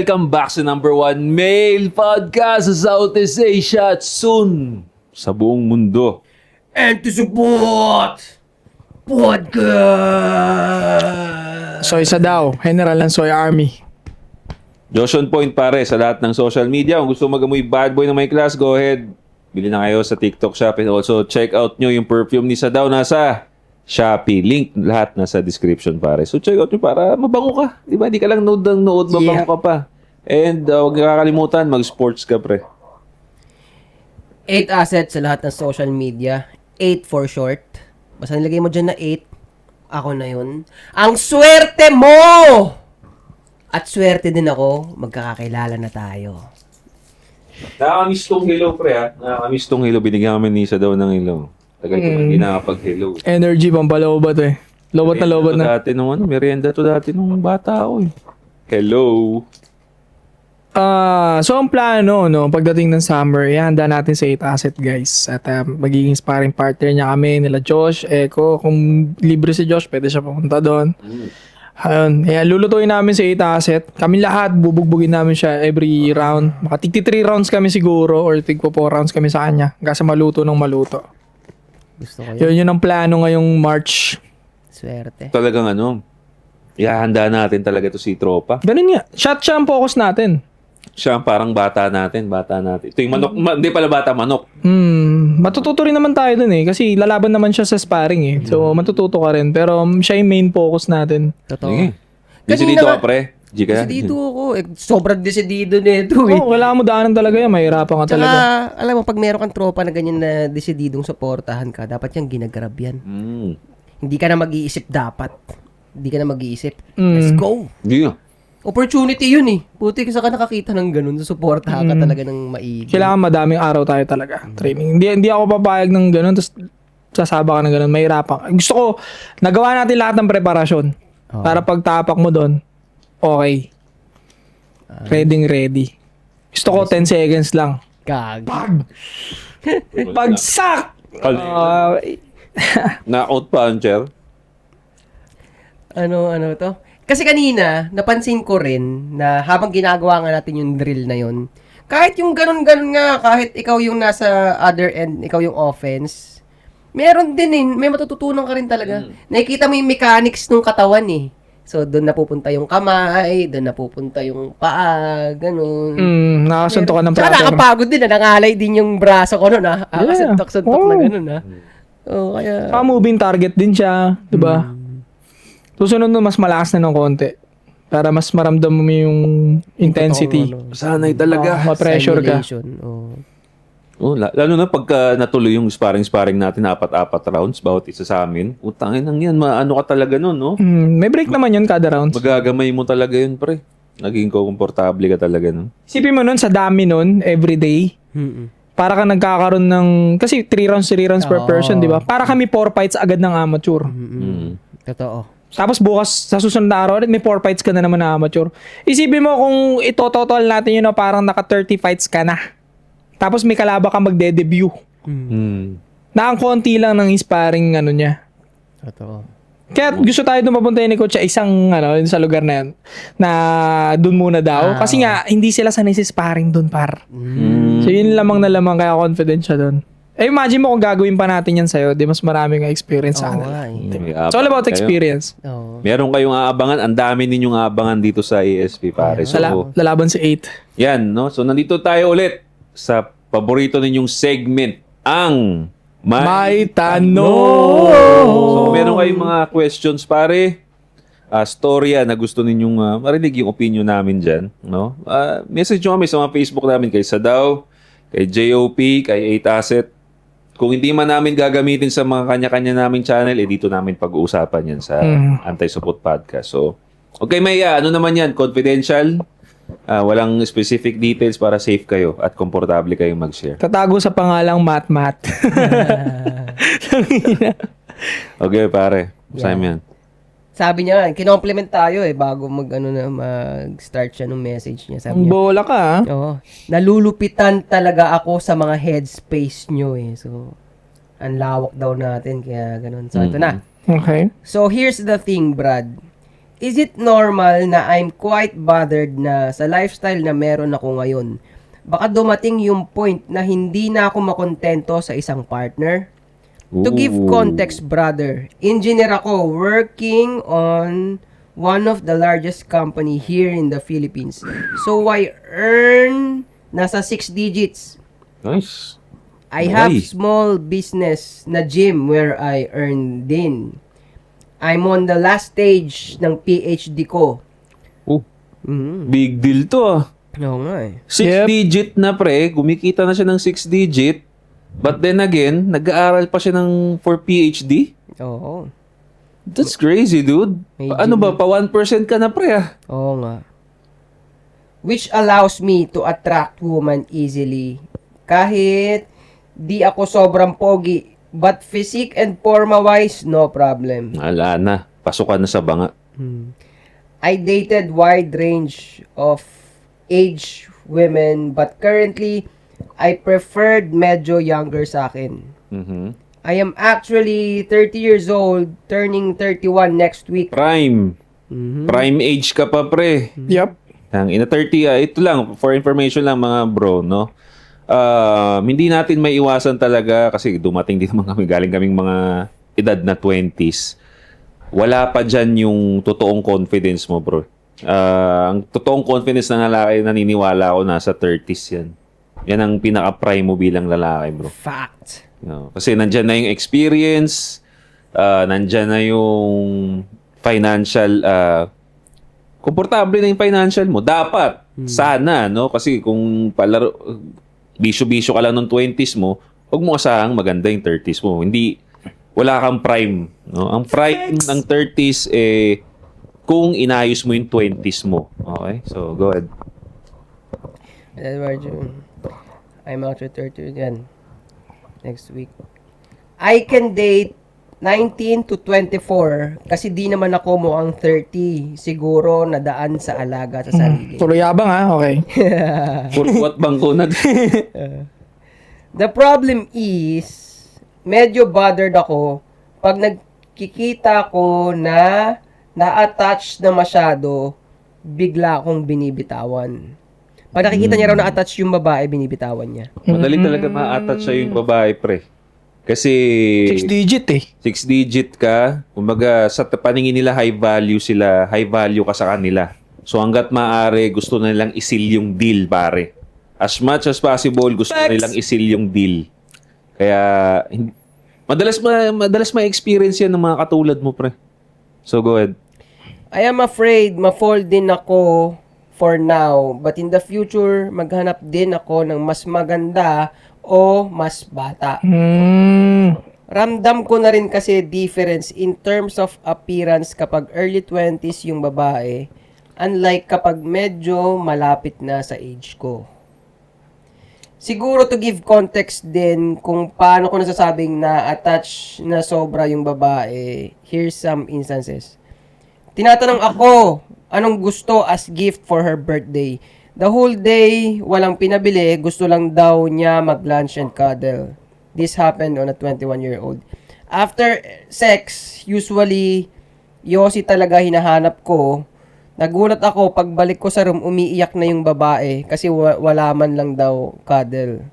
Welcome back sa number one male podcast sa Southeast Asia at soon sa buong mundo. And to support podcast. Soy sa daw, General ng Soy Army. Josh on point pare sa lahat ng social media. Kung gusto magamoy bad boy na may class, go ahead. Bili na kayo sa TikTok shop and also check out nyo yung perfume ni Sadaw nasa Shopee. Link lahat nasa description pare. So check out nyo para mabango ka. Di ba? Di ka lang nood ng nood, mabango ka pa. And huwag kakalimutan, mag-sports ka pre. 8 assets sa lahat ng social media. 8 for short. Basta nilagay mo dyan na 8. Ako na yun. Ang swerte mo! At swerte din ako, magkakakilala na tayo. Nakakamiss tong hello pre ha. Nakakamiss tong hello. Binigyan kami ni Sadaw ng hello. Tagal ko hindi nakapag-hello. Energy, pampalobat eh. Lobat na lobat na. Dati nung merienda to dati nung bata ako eh. Hello. So ang plano, no, pagdating ng summer, ihanda natin sa 8 asset guys. At magiging sparring partner niya kami, nila Josh, Eko. Kung libre si Josh, pwede siya pumunta doon. Ayun, lulutuin namin sa 8 asset. Kami lahat, bubugbugin namin siya every round. Maka 3 rounds kami siguro or 4 rounds kami sa kanya. Kasi maluto ng maluto. Gusto ko yun. Yun ang plano ngayong March. Swerte. Talagang ihahanda natin talaga to si Tropa. Ganun nga. Shot siya ang focus natin. Siya ang parang bata natin. Ito yung manok, hindi pala bata, manok. Matututo rin naman tayo dun eh. Kasi lalaban naman siya sa sparring eh. So matututo ka rin. Pero siya yung main focus natin. Totoo. Sige. Kanina Dito nga- ka pre. Gika. Desidido ako. Sobrang desidido nito eh. Oo, wala mo daanan talaga yan. Mahirapan ka Tsaka, talaga. alam mo, pag meron kang tropa na ganyan na desididong suportahan ka, dapat yung ginagrab yan. Hindi ka na mag-iisip dapat. Hindi ka na mag-iisip. Let's go. Hindi nga. Opportunity yun eh. Puti kasi ka nakakita ng ganun, susuportahan ka talaga ng maigi. Kailangan madaming araw tayo talaga. Training. Hindi ako papayag ng ganun. Tapos sasaba ka ng ganun. Mahirapan. Gusto ko, nagawa natin lahat ng preparasyon. Para pag tapak mo doon, okay. Ready. Gusto ko 10 seconds lang. Gag. Pagsak! Knockout puncher. Ano to? Kasi kanina, napansin ko rin na habang ginagawa nga natin yung drill na yun, kahit yung ganun-ganun nga, kahit ikaw yung nasa other end, ikaw yung offense, meron din eh, may matututunan ka rin talaga. Nakikita mo yung mechanics ng katawan eh. So, doon napupunta yung kamay, doon napupunta yung paa, ganun. Nakasunto ka ng Tsaka proper. nakapagod din, nangalay din yung braso ko nun ah. Suntok-suntok na ganun ah. Oh, kaya... Moving target din siya. Diba? Susunod nun, mas malakas na ng konti. Para mas maramdam mo yung intensity. Sanay talaga. Ma-pressure ka. Simulation, oh. Lalo na pagka natuloy yung sparring natin, 4 rounds, bawat isa sa amin. Utangin lang yan, maano ka talaga nun, no? May break naman yun kada round. Magagamay mo talaga yun, pre. Naging komportable ka talaga, no? Isipin mo nun, sa dami nun, everyday, para ka nagkakaroon ng, kasi 3 rounds per person, di ba? Para kami 4 fights agad ng amateur. Totoo. Tapos bukas, sa susunod na araw, may 4 fights ka na naman na amateur. Isipin mo kung ito-total natin yun, no, parang naka 30 fights ka na. Tapos may kalaba ka magde-debut. Na ang konti lang ng sparring niya. Totoo. Kaya gusto tayo dumapunta ni Coach sa isang sa lugar na yan na doon muna daw. Kasi nga, hindi sila sanay sa sparring doon par. So yun lamang na lamang kaya confident siya doon. Imagine mo kung gagawin pa natin yan sa'yo, di mas maraming experience sa kanila. It's all about experience. Meron kayong aabangan, ang dami ninyong aabangan dito sa ESP, pare. So, Lalaban si 8. yan, no? So, nandito tayo ulit sa paborito ninyong segment, ang May Tanong! So, meron kayong mga questions, pare. Storya na gusto ninyong marinig yung opinion namin dyan, no? Message nyo kami sa mga Facebook namin, kay Sadaw, kay JOP, kay 8 Asset. Kung hindi man namin gagamitin sa mga kanya-kanya naming channel, dito namin pag-uusapan yan sa Anti-Support Podcast. So, okay, may ano naman yan, confidential. Walang specific details para safe kayo at komportable kayong mag-share. Tatago sa pangalang Mat. Okay, pare. Saan yan? Sabi niya, kinompliment tayo bago mag-start siya ng message niya. Sabi niya, Bola ka, ha? oo, nalulupitan talaga ako sa mga headspace nyo So, ang lawak daw natin, kaya ganun. So, ito na. Okay. So, here's the thing, Brad. Is it normal na I'm quite bothered na sa lifestyle na meron ako ngayon? Baka dumating yung point na hindi na ako makontento sa isang partner? To give Ooh. context, brother, engineer ako working on one of the largest company here in the Philippines. So I earn nasa 6 digits. Nice. I have Okay. small business na gym where I earn din. I'm on the last stage ng PhD ko. Oh, Mhm. big deal to ah. Oo nga eh. 6-digit na pre, kumikita na siya ng 6-digit. But then again, nag-aaral pa siya for PhD? Oo. That's crazy, dude. Medyo- Ano ba, pa 1% ka na pre ah. Oo nga. Which allows me to attract woman easily. Kahit di ako sobrang pogi. But physique and forma-wise, no problem. Wala na, pasukan na sa banga. I dated wide range of age women, but currently, I preferred medyo younger sa akin. Mhm. I am actually 30 years old, turning 31 next week. Prime. Mhm. Prime age ka pa pre. Yup. Ang ina 30, ito lang, for information lang mga bro, no? Hindi natin may iwasan talaga kasi dumating din naman kami, galing kaming mga edad na 20s. Wala pa dyan yung totoong confidence mo, bro. Ang totoong confidence ng lalaki, naniniwala ako, nasa 30s yan. Yan ang pinaka-prime mo bilang lalaki, bro. Fact. No, kasi nandyan na yung experience, nandyan na yung financial, komportable na yung financial mo. Dapat, sana, no? Kasi kung palaro, bisyo-bisyo ka lang ng 20s mo, huwag mo asahang maganda yung 30s mo. Hindi, wala kang prime. No? Ang prime ng 30s, kung inayos mo yung 20s mo. Okay? So, go ahead. Edward June. I'm actually 30 again. Next week. I can date 19 to 24 kasi di naman ako mukhang 30. Siguro nadaan sa alaga sa sarili. Puro yabang okay. What bangko na? The problem is, medyo bothered ako pag nagkikita ko na na-attach na masyado, bigla akong binibitawan. Pag nakikita niya raw na-attach yung babae, binibitawan niya. Madali talaga ma-attach sa'yo yung babae, pre. Kasi 6 digit eh. 6-digit ka, kumbaga sa paningin nila high value sila, high value ka sa kanila. So hangga't maaari, gusto na nilang isil yung deal, pare. As much as possible, gusto na nilang isil yung deal. Kaya madalas ma-experience yan ng mga katulad mo, pre. So go ahead. I am afraid ma-fall din ako for now, but in the future, maghanap din ako ng mas maganda o mas bata. Ramdam ko na rin kasi difference in terms of appearance kapag early 20s yung babae, unlike kapag medyo malapit na sa age ko. Siguro to give context din kung paano ko nasasabing na attach na sobra yung babae, here's some instances. Tinatanong ako, anong gusto as gift for her birthday? The whole day, walang pinabili, gusto lang daw niya mag-lunch and cuddle. This happened on a 21-year-old. After sex, usually, yosi talaga hinahanap ko. Nagulat ako, pagbalik ko sa room, umiiyak na yung babae kasi wala man lang daw cuddle.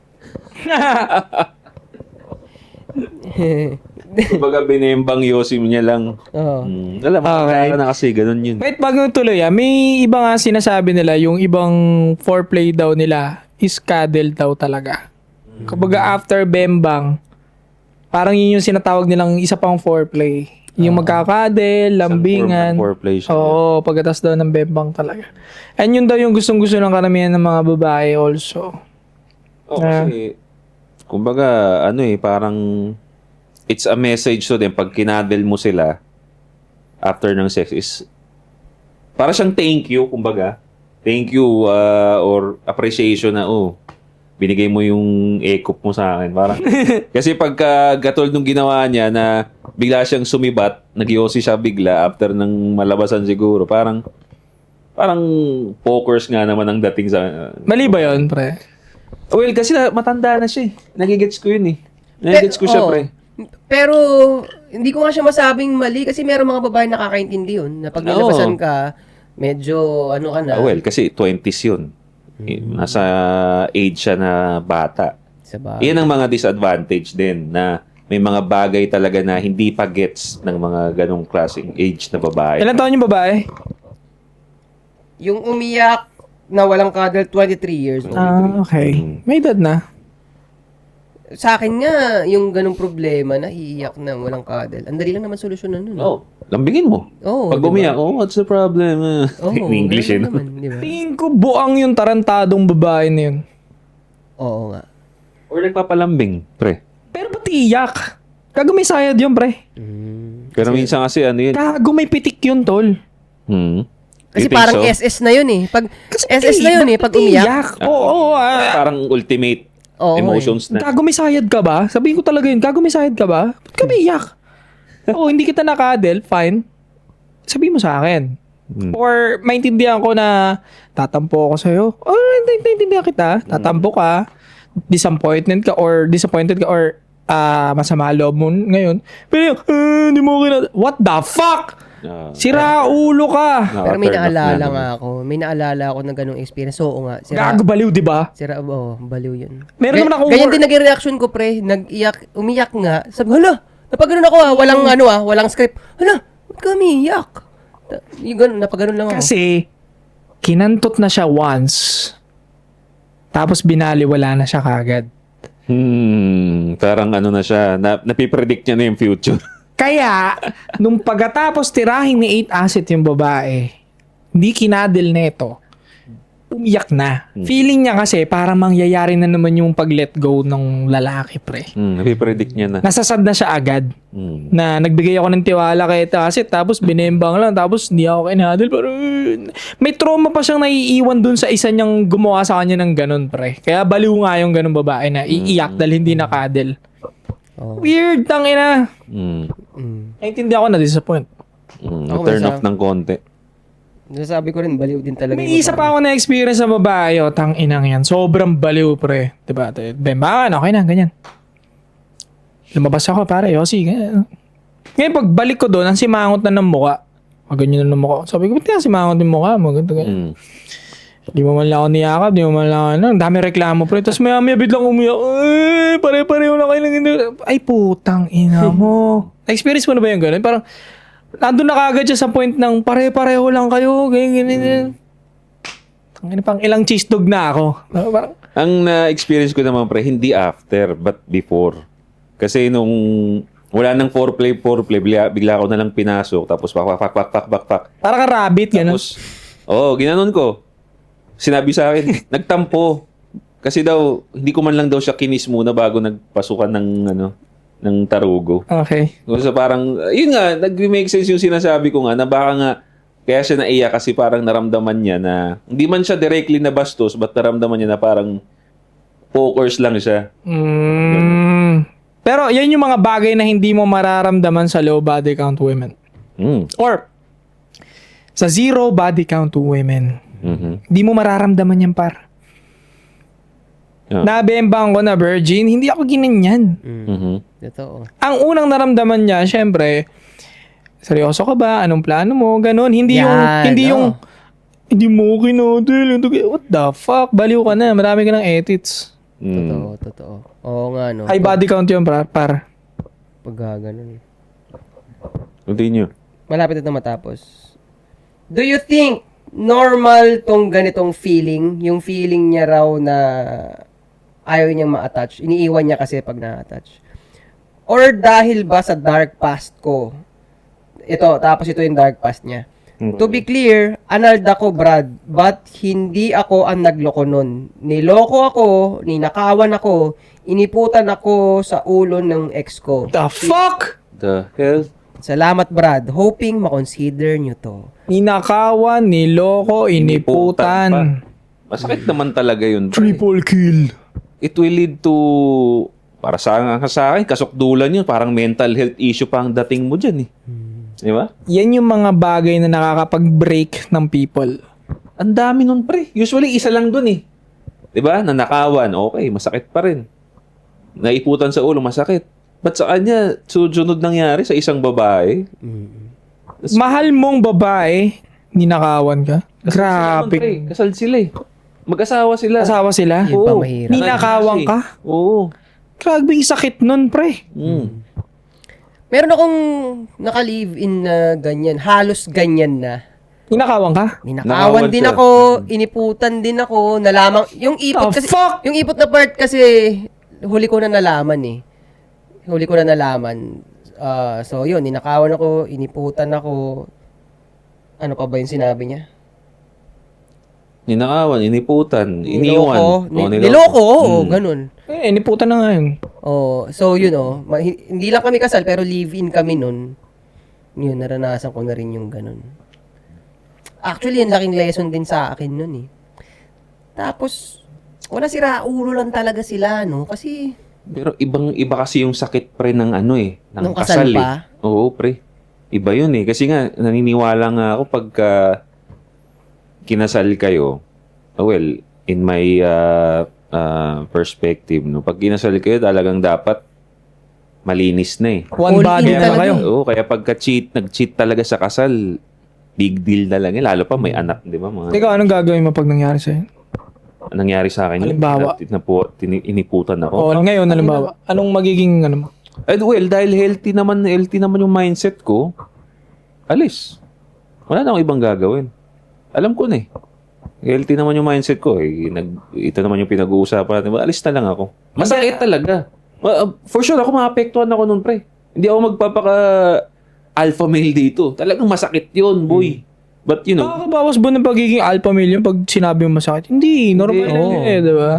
Kumbaga binembang yosim niya lang. Oo. Alam mo, Okay. na kasi ganun yun. Wait, bago tuloy may iba nga sinasabi nila, yung ibang foreplay daw nila is cuddle daw talaga. Kapag after bembang, parang yun yung sinatawag nilang isa pang foreplay. Yung magkakadel, lambingan. Isang form of foreplay siya. Oo, pagkatas daw ng bembang talaga. And yun daw yung gustong-gusto ng karamihan ng mga babae also. Oh, kasi, kumbaga, parang, it's a message to them. Pag kinadel mo sila, after ng sex is, para siyang thank you, kumbaga. Thank you, or appreciation na, binigay mo yung e-cup mo sa akin. Parang, kasi pagka gatol nung ginawa niya na bigla siyang sumibat, nag-yosi siya bigla after ng malabasan siguro. Parang pokers nga naman ang dating sa... Mali ba yun, pre? Well, kasi matanda na siya eh. Nagigets ko yun eh. Nagigets ko siya, Oo. pre. Pero, hindi ko nga siya masabing mali kasi meron mga babae nakakaintindi yun. Na pag nilabasan ka, medyo ano ka na. Well, kasi 20s yun. Nasa age siya na bata. Sa bagay. Iyan ang mga disadvantage din na may mga bagay talaga na hindi pa gets ng mga ganong klaseng age na babae. Ilan taon yung babae? Yung umiyak na walang cuddle, 23 years old. Okay. May edad na. Sa akin nga, yung ganong problema na iiyak na walang cuddle. Ang dali lang naman solusyonan nun. Oh, lambingin mo. Oo, Pag diba? umiyak, what's the problem? Oo, In English, ganun eh. naman, di ba? Tingin ko buang yung tarantadong babae na yun. Oo nga. Or nagpapalambing, pre. Pero ba't iiyak? Gago may sayad yun, pre. Pero minsan kasi ano yun. Gago may pitik yun, tol. Kasi You think parang so? SS na yun eh. Pag SS na yun eh, pag umiyak. Oo, Parang ultimate Oo, emotions na. Gago may sayad ka ba? Sabihin ko talaga yun, gago may sayad ka ba? Ba't ka may iyak? Oo, hindi kita nakadel, fine. Sabihin mo sa akin. Or maintindihan ko na tatampo ako sa'yo. Or maintindihan kita, tatampo ka, disappointed ka or masama loob mo ngayon. Pero yung, hindi mo what the fuck? Sira ulo ka. Pero may Turn off naalala na nga ako. May naalala ako na ganong experience. Oo nga. Gago baliw, di ba? Baliw yun. Meron naman ako- Ganyan din naging reaction ko, pre. Umiyak nga. Sabi, hala, napaganon ako walang script. Hala, ba't ka umiyak? Yung ganun, napaganon lang ako. Kasi, kinantot na siya once. Tapos binaliwala na siya kagad. Parang ano na siya, napipredict niya na yung future. Kaya, nung pagkatapos tirahin ni 8 Asset yung babae, hindi kinadil neto, umiyak na. Feeling niya kasi parang mangyayari na naman yung pag-let go ng lalaki, pre. Napipredict niya na. Nasasad na siya agad. Na nagbigay ako ng tiwala kay 8 Asset, tapos binembang lang, tapos hindi ako kinadil. Pero, may trauma pa siyang naiiwan dun sa isa niyang gumawa sa kanya ng ganun, pre. Kaya baliw nga yung ganun babae na iiyak dahil hindi nakadil. Weird, tangina. Naintindihan ako na-disappoint. Turn off ng konti. Nasabi ko rin, baliw din talaga. May isa pa ako na-experience sa babae, tang-inang yan. Sobrang baliw, pre. Diba? Bembangan, okay na, ganyan. Lumabas ako, pare, Yossi. Ganyan. Ngayon, pagbalik ko doon, ang simangot na ng muka. Ganyan na ng muka. Sabi ko, ba't nga simangot yung muka mo? Ganyan. Di mo man lang ako niyakap, di mo man lang ano. Ang dami reklamo, pre. Tapos maya biglang umiyak. Pare-pareho na kayo ng ay, putang ina mo. Na-experience mo na ba yung gano'n? Parang, nandun na kagad siya sa point ng pare-pareho lang kayo. Ganyan. Tangina, pang ilang cheese dog na ako. Parang, Ang na-experience ko naman, pre, hindi after, but before. Kasi nung wala nang foreplay, bigla ako na lang pinasok, tapos pak. parang ka rabbit, gano'n. Tapos, ginanon ko. Sinabi sa akin, nagtampo. Kasi daw, hindi ko man lang daw siya kinis muna bago nagpasukan ng tarugo. Okay. So parang, yun nga, nag-make sense yung sinasabi ko nga, na baka nga, kaya siya naiyak kasi parang naramdaman niya na, hindi man siya directly na bastos, but naramdaman niya na parang pokers lang siya. Pero yan yung mga bagay na hindi mo mararamdaman sa low body count women. Or, sa zero body count women. Hindi mo mararamdaman yan, par. Nabembang ko na virgin, hindi ako ginanyan. Totoo. Ang unang naramdaman niya, syempre, seryoso ka ba? Anong plano mo? Ganon. Hindi hindi mo kinodil. What the fuck? Baliw ka na. Marami ka ng edits. Totoo. Oo nga, no. High body count yun, par. Pag ganun. Continue. Malapit na matapos. Do you think normal tong ganitong feeling? Yung feeling niya raw na ayaw niyang ma-attach. Iniiwan niya kasi pag na-attach. Or dahil ba sa dark past ko? Tapos ito yung dark past niya. To be clear, anald ako, Brad, but hindi ako ang nagloko nun. Niloko ako, ninakawan ako, iniputan ako sa ulo ng ex ko. The fuck? The hell? Salamat, Brad. Hoping makonsider nyo to. Ninakawan, niloko, iniputan. Masakit naman talaga yun. Triple kill. It will lead to, para sa akin, kasukdulan yun. Parang mental health issue pa ang dating mo dyan eh. Di ba? Yan yung mga bagay na nakakapag-break ng people. Ang dami nun, pre. Usually, isa lang dun eh. Di ba? Nanakawan, okay, masakit pa rin. Naiputan sa ulo, masakit. Ba't sa kanya, sunod nangyari sa isang babae? Mahal mong babae, ninakawan ka? Kasal sila naman, pre. Grabe. Kasal sila eh. Mag-asawa sila. Asawa sila? Yun pa Oo. mahirap. Ninakawan ka? Oo. Grabe yung sakit nun, pre. Meron akong naka-live-in na ganyan. Halos ganyan na. Ninakawan ka? Ninakawan Nakawan din siya. ako, iniputan din ako, nalamang, yung ipot The kasi, fuck? yung ipot na part kasi, huli ko na nalaman eh. Huli ko na nalaman. So yun, ninakawan ako, iniputan ako. Ano pa ba yung sinabi niya? Ninakawan, iniputan, iniwan. Niloko. Niloko, oo, ganun. Niputan na nga yun. Oh, so yun hindi lang kami kasal pero live-in kami nun. Yun, naranasan ko na rin yung ganun. Actually, yung laking lesson din sa akin nun eh. Tapos, wala sira ulo lang talaga sila, no? Kasi, Pero iba kasi yung sakit pre ng ano eh. Ng Nung kasal kasal pa? eh. Oo pre. Iba yun eh. Kasi nga, naniniwala nga ako pagka kinasal kayo, well, in my perspective, no, pag kinasal kayo, talagang dapat malinis na eh. One All body in na talaga kayo. eh. Oo, kaya nag-cheat talaga sa kasal, big deal na lang eh. Lalo pa may anak, di ba? Mga Ikaw, anong gagawin mo pag nangyari sa'yo? nangyari sa akin yun. Halimbawa? Iniputan ako. O, ngayon, halimbawa. Anong magiging, ano mo? Well, dahil healthy naman yung mindset ko, alis. Wala na akong ibang gagawin. Alam ko na eh. Healthy naman yung mindset ko eh. Ito naman yung pinag-uusapan natin. Alis na lang ako. Masakit talaga. For sure, ako maapektuhan ako nun, pre. Hindi ako magpapaka-alpha male dito. Talagang masakit yun, boy. But, you know, Nakakabawas ba ng pagiging alpha male yun pag sinabi mo masakit? Hindi, normal lang Oo. yun eh, di ba?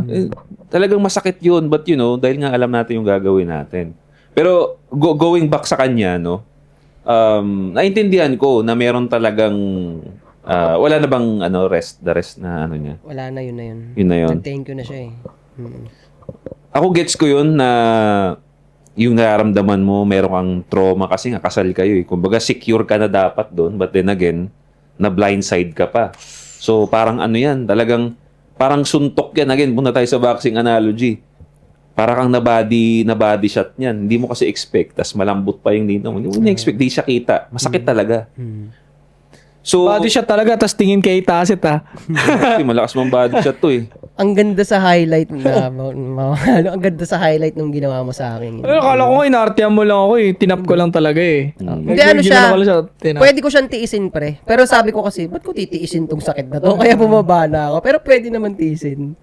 talagang masakit yun. But, you know, dahil nga alam natin yung gagawin natin. Pero, going back sa kanya, no, naintindihan ko na meron talagang, wala na bang, the rest na ano niya. wala na yun na yun. Yun na yun. Nag-thank you na siya eh. Ako gets ko yun na yung nararamdaman mo, meron kang trauma kasi nga kasal kayo eh. Kumbaga secure ka na dapat doon, but then again, na blindside ka pa. So parang ano yan, talagang parang suntok yan. Again, punta tayo sa boxing analogy. Para kang na body shot niyan. Hindi mo kasi expect, tas malambot pa yung dito mo. Hindi mo na-expect, di siya kita. Masakit talaga. So, Body shot talaga, tas tingin kay Tacit ha. kasi malakas mong body shot to eh. Ang ganda sa highlight na, ang ganda sa highlight nung ginawa mo sa akin. Ay, akala ko nga, inartihan mo lang ako eh. Tinap ko lang talaga eh. Hindi, ano siya, pwede ko siyang tiisin, pre. Pero sabi ko kasi, ba't ko titiisin tong sakit na to? Kaya bumaba na ako. Pero pwede naman tiisin.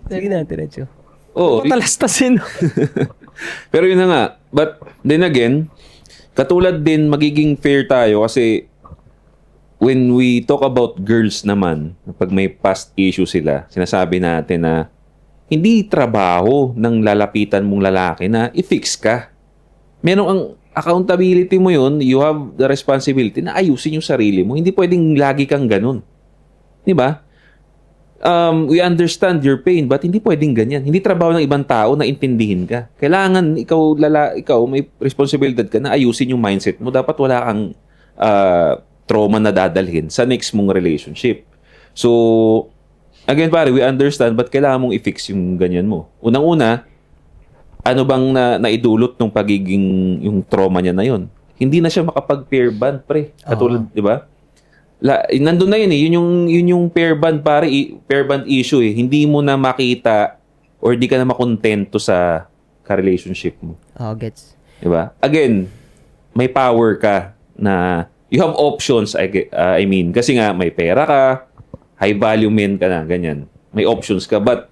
Sige na, diretso. Oo. Talastasin. Pero yun na nga. But then again, katulad din, magiging fair tayo kasi when we talk about girls naman, pag may past issue sila, sinasabi natin na hindi trabaho ng lalapitan mong lalaki na i-fix ka. Meron ang accountability mo yun, you have the responsibility na ayusin yung sarili mo. Hindi pwedeng lagi kang ganun. Di ba? We understand your pain, but hindi pwedeng ganyan. Hindi trabaho ng ibang tao na intindihin ka. Kailangan ikaw may responsibilidad ka na ayusin yung mindset mo. Dapat wala kang trauma na dadalhin sa next mong relationship. So, again pare, we understand but kailangan mong i-fix yung ganyan mo. Unang-una, ano bang naidulot ng pagiging yung trauma niya na yon? Hindi na siya makapag-pair band, pre. Katulad, di ba? Nandun na yun eh. Yun yung pair band, pare, pair band issue eh. Hindi mo na makita or di ka na makontento sa ka-relationship mo. Oh, gets. Di ba? Again, may power ka na you have options, I mean. Kasi nga, may pera ka, high value men ka na, ganyan. May options ka. But,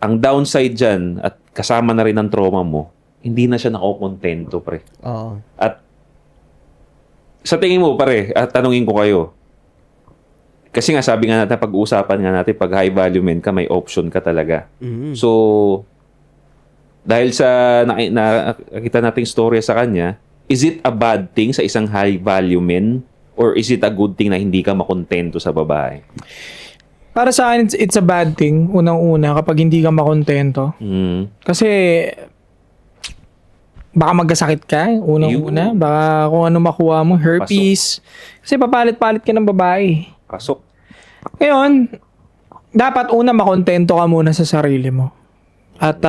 ang downside dyan, at kasama na rin ang trauma mo, hindi na siya nakokontento, pre. Oo. At, sa tingin mo, pare, at tanungin ko kayo, kasi nga, sabi nga natin, pag-uusapan nga natin, pag high value men ka, may option ka talaga. So, dahil sa nakita nating story sa kanya, is it a bad thing sa isang high value men or is it a good thing na hindi ka makontento sa babae? Para sa akin, it's a bad thing, unang-una, kapag hindi ka makontento. Kasi, baka magkasakit ka, unang-una. Baka kung ano makuha mo, herpes. Kasi papalit-palit ka ng babae. Pasok. Ngayon, dapat una makontento ka muna sa sarili mo. At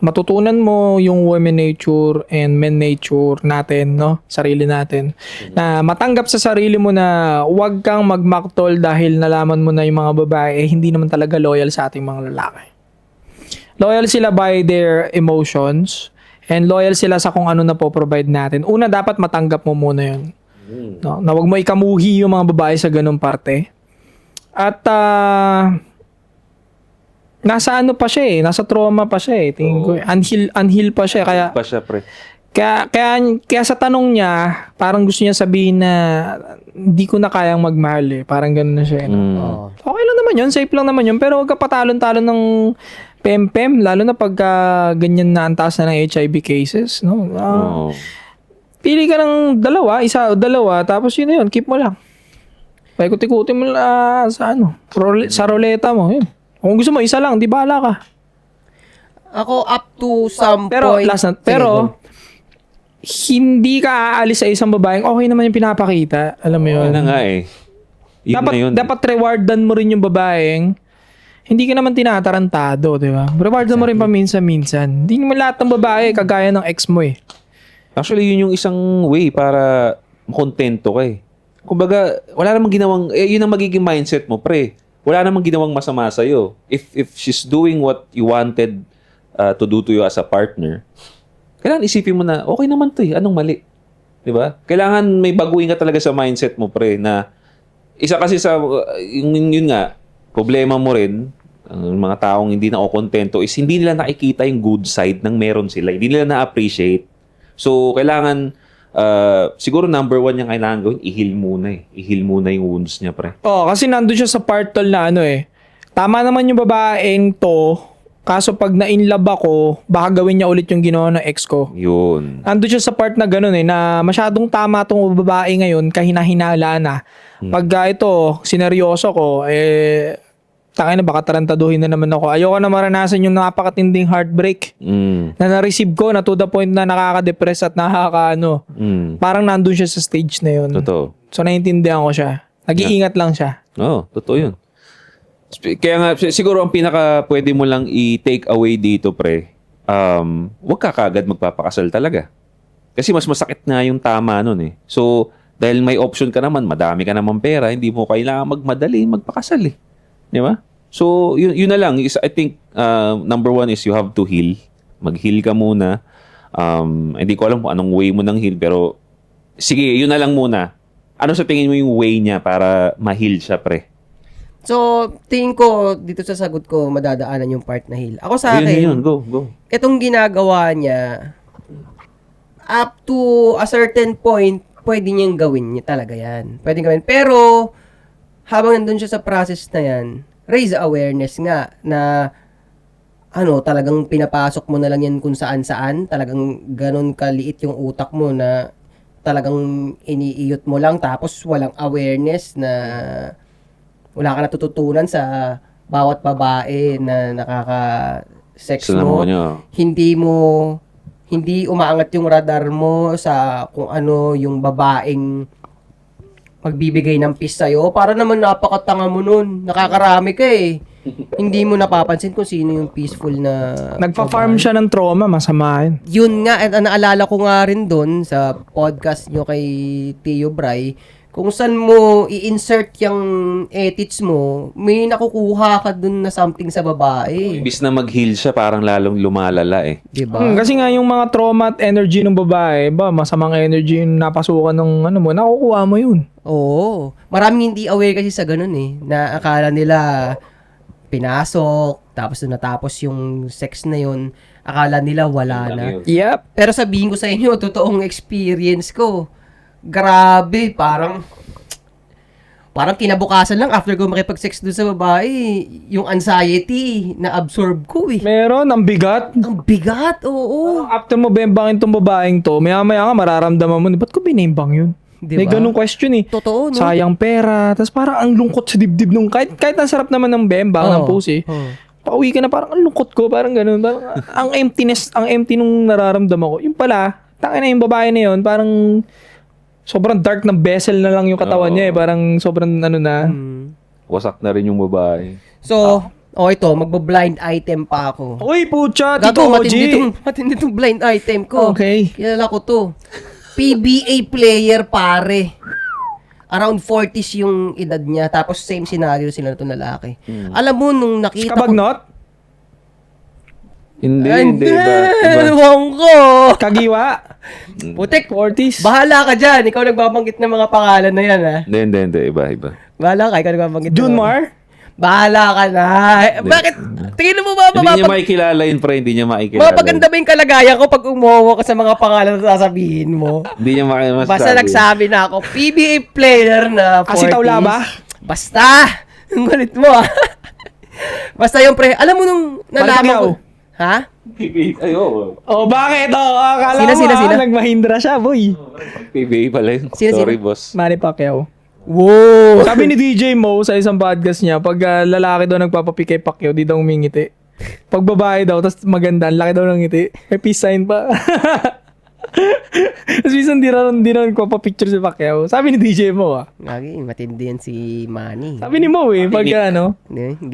matutunan mo yung women nature and men nature natin, no? Sarili natin. Na matanggap sa sarili mo na huwag kang magmaktol dahil nalaman mo na yung mga babae hindi naman talaga loyal sa ating mga lalaki. Loyal sila by their emotions and loyal sila sa kung ano na po-provide natin. Una, dapat matanggap mo muna yun. No? Na huwag mo ikamuhi yung mga babae sa ganung parte. At nasa ano pa siya eh, nasa trauma pa siya eh. Tingin ko, unheal pa siya. Kaya, Pa siya, pre. kaya sa tanong niya, parang gusto niya sabihin na hindi ko na kayang magmahal eh. Parang ganun na siya. Oo. Okay lang naman yun, safe lang naman yun. Pero huwag ka patalon-talon ng pem-pem, lalo na pagka ganyan na ang taas na ng HIV cases. No? Oo. Pili ka ng isa o dalawa, tapos yun na yun, keep mo lang. Paikot-ikutin mo lang sa sa roleta mo. Yun. Kung gusto mo, isa lang, di bahala ka. Ako up to some Pero, point. hindi ka aalis sa isang babaeng, okay naman yung pinapakita. Alam mo yun. Yun na nga eh. Yun na yun. Dapat rewardan mo rin yung babaeng. Hindi ka naman tinatarantado, di ba? Rewardan mo rin paminsan-minsan. Hindi naman lahat ng babae kagaya ng ex mo eh. Actually, yun yung isang way para makontento ka eh. Kumbaga, wala namang ginawang, yun ang magiging mindset mo, pre. Wala namang ginawang masama sa'yo. If she's doing what you wanted to do to you as a partner, kailangan isipin mo na, okay naman to eh, anong mali? Di ba? Kailangan may baguhin ka talaga sa mindset mo, pre, na isa kasi sa, yun nga, problema mo rin, ang mga taong hindi na kontento is hindi nila nakikita yung good side ng meron sila. Hindi nila na-appreciate. So, kailangan, siguro number one yung kailangan gawin, i-heal muna eh. I-heal muna yung wounds niya, pre. Kasi nandun siya sa part tol na tama naman yung babaeng to, kaso pag na-inlove ako, baka gawin niya ulit yung ginawa ng ex ko. Yun. Nandun siya sa part na ganun na masyadong tama tong babae ngayon, kahina-hinala na. Pag ito, sineryoso ko, tangay na baka tarantaduhin na naman ako. Ayoko na maranasan yung napakatinding heartbreak na na-receive ko na to the point na nakaka-depress at parang nandun siya sa stage na yun. Totoo. So, naiintindihan ko siya. Nag-iingat lang siya. Oo, totoo yun. Kaya nga, siguro ang pinaka pwede mo lang i-take away dito, pre, huwag ka kagad magpapakasal talaga. Kasi mas masakit na yung tama nun eh. So, dahil may option ka naman, madami ka naman pera, hindi mo kailangan magmadali, magpakasal eh. Di ba? So, yun na lang. I think, number one is you have to heal. Mag-heal ka muna. Hindi ko alam kung anong way mo nang heal, pero sige, yun na lang muna. Ano sa tingin mo yung way niya para ma-heal siya, pre? So, tingin ko, dito sa sagot ko, madadaanan yung part na heal. Ako sa akin, Yun. Go. itong ginagawa niya, up to a certain point, pwede niyang gawin niya talaga yan. Pwede gawin. Pero, habang nandun siya sa process na yan, raise awareness nga na talagang pinapasok mo na lang yan kung saan-saan. Talagang ganun kaliit yung utak mo na talagang iniiyot mo lang tapos walang awareness na wala ka natututunan sa bawat babae na nakaka-sex mo. Hindi umaangat yung radar mo sa kung ano yung babaeng magbibigay ng peace sa'yo. Para naman napakatanga mo nun. Nakakarami ka eh. Hindi mo napapansin kung sino yung peaceful na Nagpa-farm siya ng trauma, masama yun. Yun nga, at naalala ko nga rin doon sa podcast nyo kay Tio Bray, kung saan mo i-insert yung edits mo, may nakukuha ka dun na something sa babae. Imbis na mag-heal siya, parang lalong lumalala eh. Diba? Kasi nga yung mga trauma at energy ng babae, masamang energy yung napasukan ng nakukuha mo yun. Oo. Maraming hindi aware kasi sa ganun eh, na akala nila pinasok, tapos nung natapos yung sex na yun, akala nila wala na. Yep. Pero sabihin ko sa inyo, totoong experience ko. Grabe, parang kinabukasan lang after ko makipag-sex doon sa babae, yung anxiety na absorb ko eh. Meron, ang bigat. Ang bigat, oo. After mo bembangin tong babaeng to, maya-maya nga mararamdaman mo, ba't ko binimbang yun? Diba? May ganung question eh. Totoo, no? Sayang pera, tapos parang ang lungkot sa dibdib nung, kahit ang sarap naman ng bembang, ng pussy, pauwi ka na parang ang lungkot ko, parang ganun. Parang, ang empty nung nararamdaman ko. Yung pala, tangin na yung babae na yun, parang sobrang dark na vessel na lang yung katawan niya eh. Parang sobrang na. Wasak na rin yung babae. So, O ito, magbo-blind item pa ako. Uy, pucha, Tito Gago, OG. matindi tong blind item ko. Okay. Kilala ko to. PBA player, pare. Around 40s yung edad niya. Tapos same scenario sila na itong lalaki. Alam mo, nung nakita ko... Kabagnot? Hindi, iba. Ewan ko. Kagiwa? Putik, 40s? bahala ka dyan. Ikaw nagbabanggit ng mga pangalan na yan, ha? Hindi, iba. Bahala ka, ikaw nagbabanggit. Junmar? Bahala ka na. Bakit? Tingin mo ba, Hindi niya makikilala yun, pre. Hindi niya makikilala. mapaganda ba yung kalagayan ko pag umuha ka sa mga pangalan na sasabihin mo? Hindi niya masasabi. Basta nagsabi na ako, PBA player na 40s. Kasi tawla ba? Basta! Ang galit mo, ah. Basta yung pre, alam mo nung nalaman ko... Ha? Ay, oo. Oh, bakit? Oh, akala Sino? nagmahindra siya, boy. PBA pala yun. Sino? Sorry, boss. Manny Pacquiao. Wow! Sabi ni DJ Mo sa isang podcast niya, pag lalaki daw nagpapapi kay Pacquiao, di daw umingiti. Pag babae daw, tapos maganda, ang laki daw ng ngiti. May peace sign pa. Tapos minsan di na nagpapapicture si Pacquiao. Sabi ni DJ Mo, ah. Lagi, matindi yan si Manny. Sabi ni Mo, pag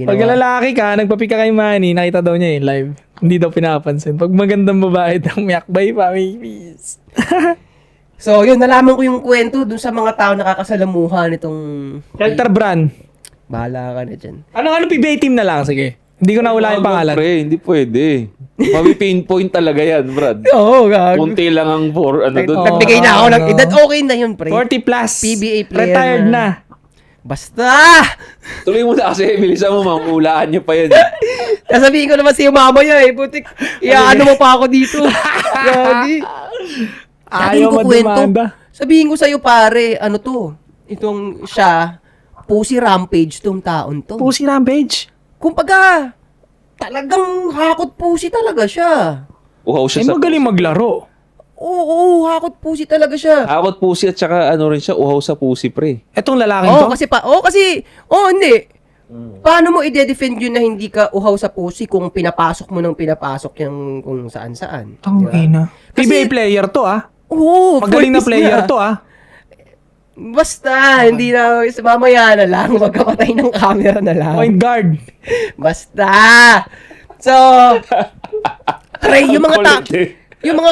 pag lalaki ka, nagpapi ka kay Manny, nakita daw niya live. Hindi daw pinapansin. Pag magandang babae daw, miyakbay pa, may peace. So, yun, nalaman ko yung kwento dun sa mga tao nakakasalamuha nitong... Shelter brand. Bahala ka na dyan. Ano PBA team na lang, sige. Hindi ko na wala yung pangalan. Pre, hindi pwede. Mapi-pinpoint talaga yan, Brad. Oo, gago. Kunti lang ang doon. Nagbigay na ako ng edad. Okay na yun, pre. 40 plus. PBA player Retired na. na. Basta! Tuloy mo na kasi, bilisan mo, mamulaan niyo pa yan. Sasabihin ko naman sa'yo mamaya putik. Iaano mo pa ako dito. Gagi. Ayaw madumanda. Sabihin ko sa'yo, pare, ano to? Itong siya, Pussy Rampage tong taon to. Pussy Rampage. Kumbaga, talagang hakot pussy talaga siya. Uhaw siya sa... Magaling maglaro. Oo, hakot pussy talaga siya. Hakot pusi at saka ano rin siya, uhaw sa pusi, pre. Etong lalaking Oo, to? hindi. Paano mo i-defend yun na hindi ka uhaw sa pussy kung pinapasok mo ng pinapasok yung kung saan-saan? Tangina. Kasi- PBA player to, ah. Oo, Magaling na 40s player to, ah. Basta, hindi na, mamaya na lang, magkapatay ng camera na lang. Point guard. Basta! So, pre, yung mga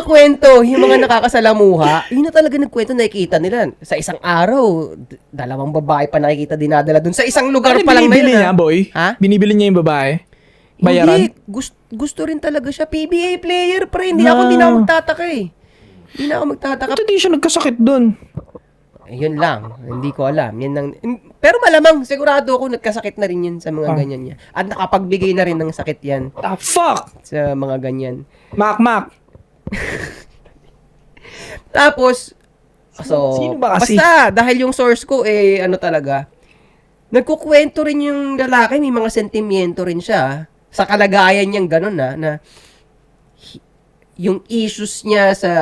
kwento, yung mga nakakasalamuha, yun na talaga nagkwento, nakikita nila. Sa isang araw, dalawang babae pa nakikita dinadala dun. Sa isang lugar Ano pa lang na binibili yun, niya, boy? Ha? Binibili niya yung babae? Bayaran? Hindi, gusto rin talaga siya. PBA player, pre. Hindi na ako magtataka eh. Hindi na ako magtataka. Ba't hindi siya nagkasakit dun? Yun lang. Hindi ko alam. Yan lang. Pero malamang, sigurado ako nagkasakit na rin yun sa mga ganyan niya. At nakapagbigay na rin ng sakit yan Ah, fuck! sa mga ganyan. Mak. Tapos, so, Sino ba kasi? basta, dahil yung source ko, ano talaga, nagkukwento rin yung lalaki, may mga sentimiento rin siya, sa kalagayan niyang ganun na yung issues niya sa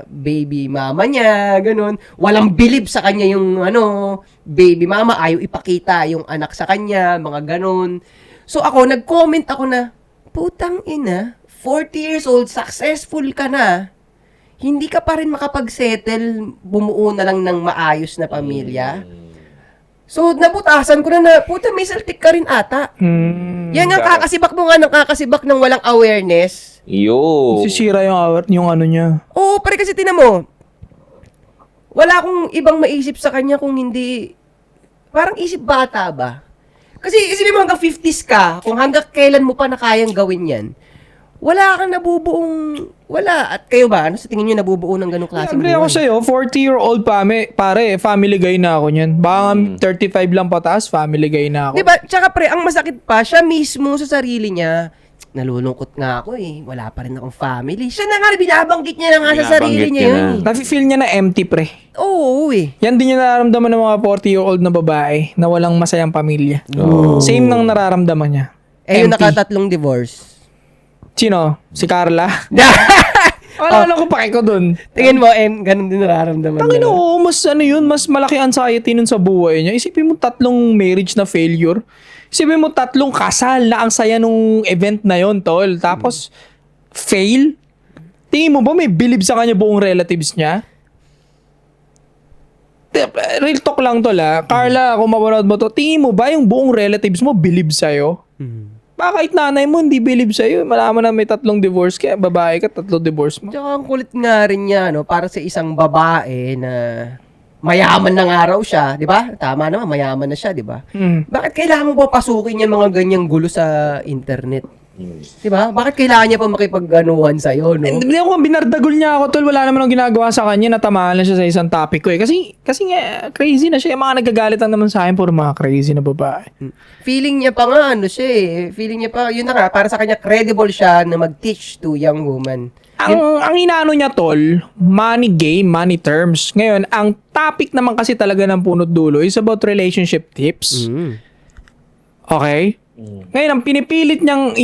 baby mama niya, ganun. Walang bilib sa kanya yung baby mama, ayaw ipakita yung anak sa kanya, mga ganun. So ako, nag-comment ako na, putang ina, 40 years old, successful ka na, hindi ka pa rin makapag-settle, bumuo na lang ng maayos na pamilya. So, nabutasan ko na, puta, may saltik ka rin ata. Yan ang kakasibak mo nga ng kakasibak ng walang awareness. Yo. Sisira yung ano niya. Oo, pare kasi tinan mo, wala akong ibang maisip sa kanya kung hindi, parang isip bata ba? Kasi isipin mo hanggang 50s ka, kung hanggang kailan mo pa na kayang gawin yan, wala kang nabubuong, wala. At kayo ba, ano sa tingin nyo nabubuo ng ganong klaseng Agree ako sa'yo, 40-year-old pare, family guy na ako niyan. Baka 35 lang pataas, family guy na ako. Diba? Tsaka pre, ang masakit pa, siya mismo sa sarili niya, nalulungkot nga ako wala pa rin akong family. Siya na nga, binabanggit niya na nga sa sarili Binabanggit niya niya yun. na. Nafe-feel niya na empty, pre. Oo Yan din yung nararamdaman ng mga 40-year-old na babae na walang masayang pamilya. Same nang nararamdaman niya. yung Empty. nakatatlong divorce. Sino? Si Carla? Ano ko pake ko dun? Tingin mo, ganun din nararamdaman Tangin nila. oo, mas mas malaki anxiety nun sa buhay niya. Isipin mo 3 marriage na failure. Isipin mo 3 kasal na ang saya nung event na yon, tol. Tapos, fail? Tingin mo ba may believe sa kanya buong relatives niya? Real talk lang, tol, ha. Carla, kung mapanood mo to, tingin mo ba yung buong relatives mo believe sa'yo? Baka kahit nanay mo hindi believe sa'yo. Malaman na may 3 divorce kaya babae ka, 3 divorce mo. Tsaka ang kulit nga rin niya, no? Para sa isang babae na mayaman na nga raw siya, di ba? Tama naman, mayaman na siya, di ba? Bakit kailangan mo pa pasukin yung mga ganyang gulo sa internet? Di ba? Bakit kailangan niya pa makipag-ganuhan sa'yo, no? Hindi ako, binardagol niya ako, tol. Wala naman akong ginagawa sa kanya. Natamaan lang siya sa isang topic ko eh. Kasi nga, crazy na siya. Yung mga nagagalit lang naman sa akin, puro mga crazy na babae. Feeling niya pa nga, ano siya eh. Feeling niya pa, yun na nga, para sa kanya, credible siya na mag-teach to young woman. Ang inaano niya, tol, money game, money terms. Ngayon, ang topic naman kasi talaga ng punot dulo is about relationship tips. Okay? Ngayon, ang pinipilit niyang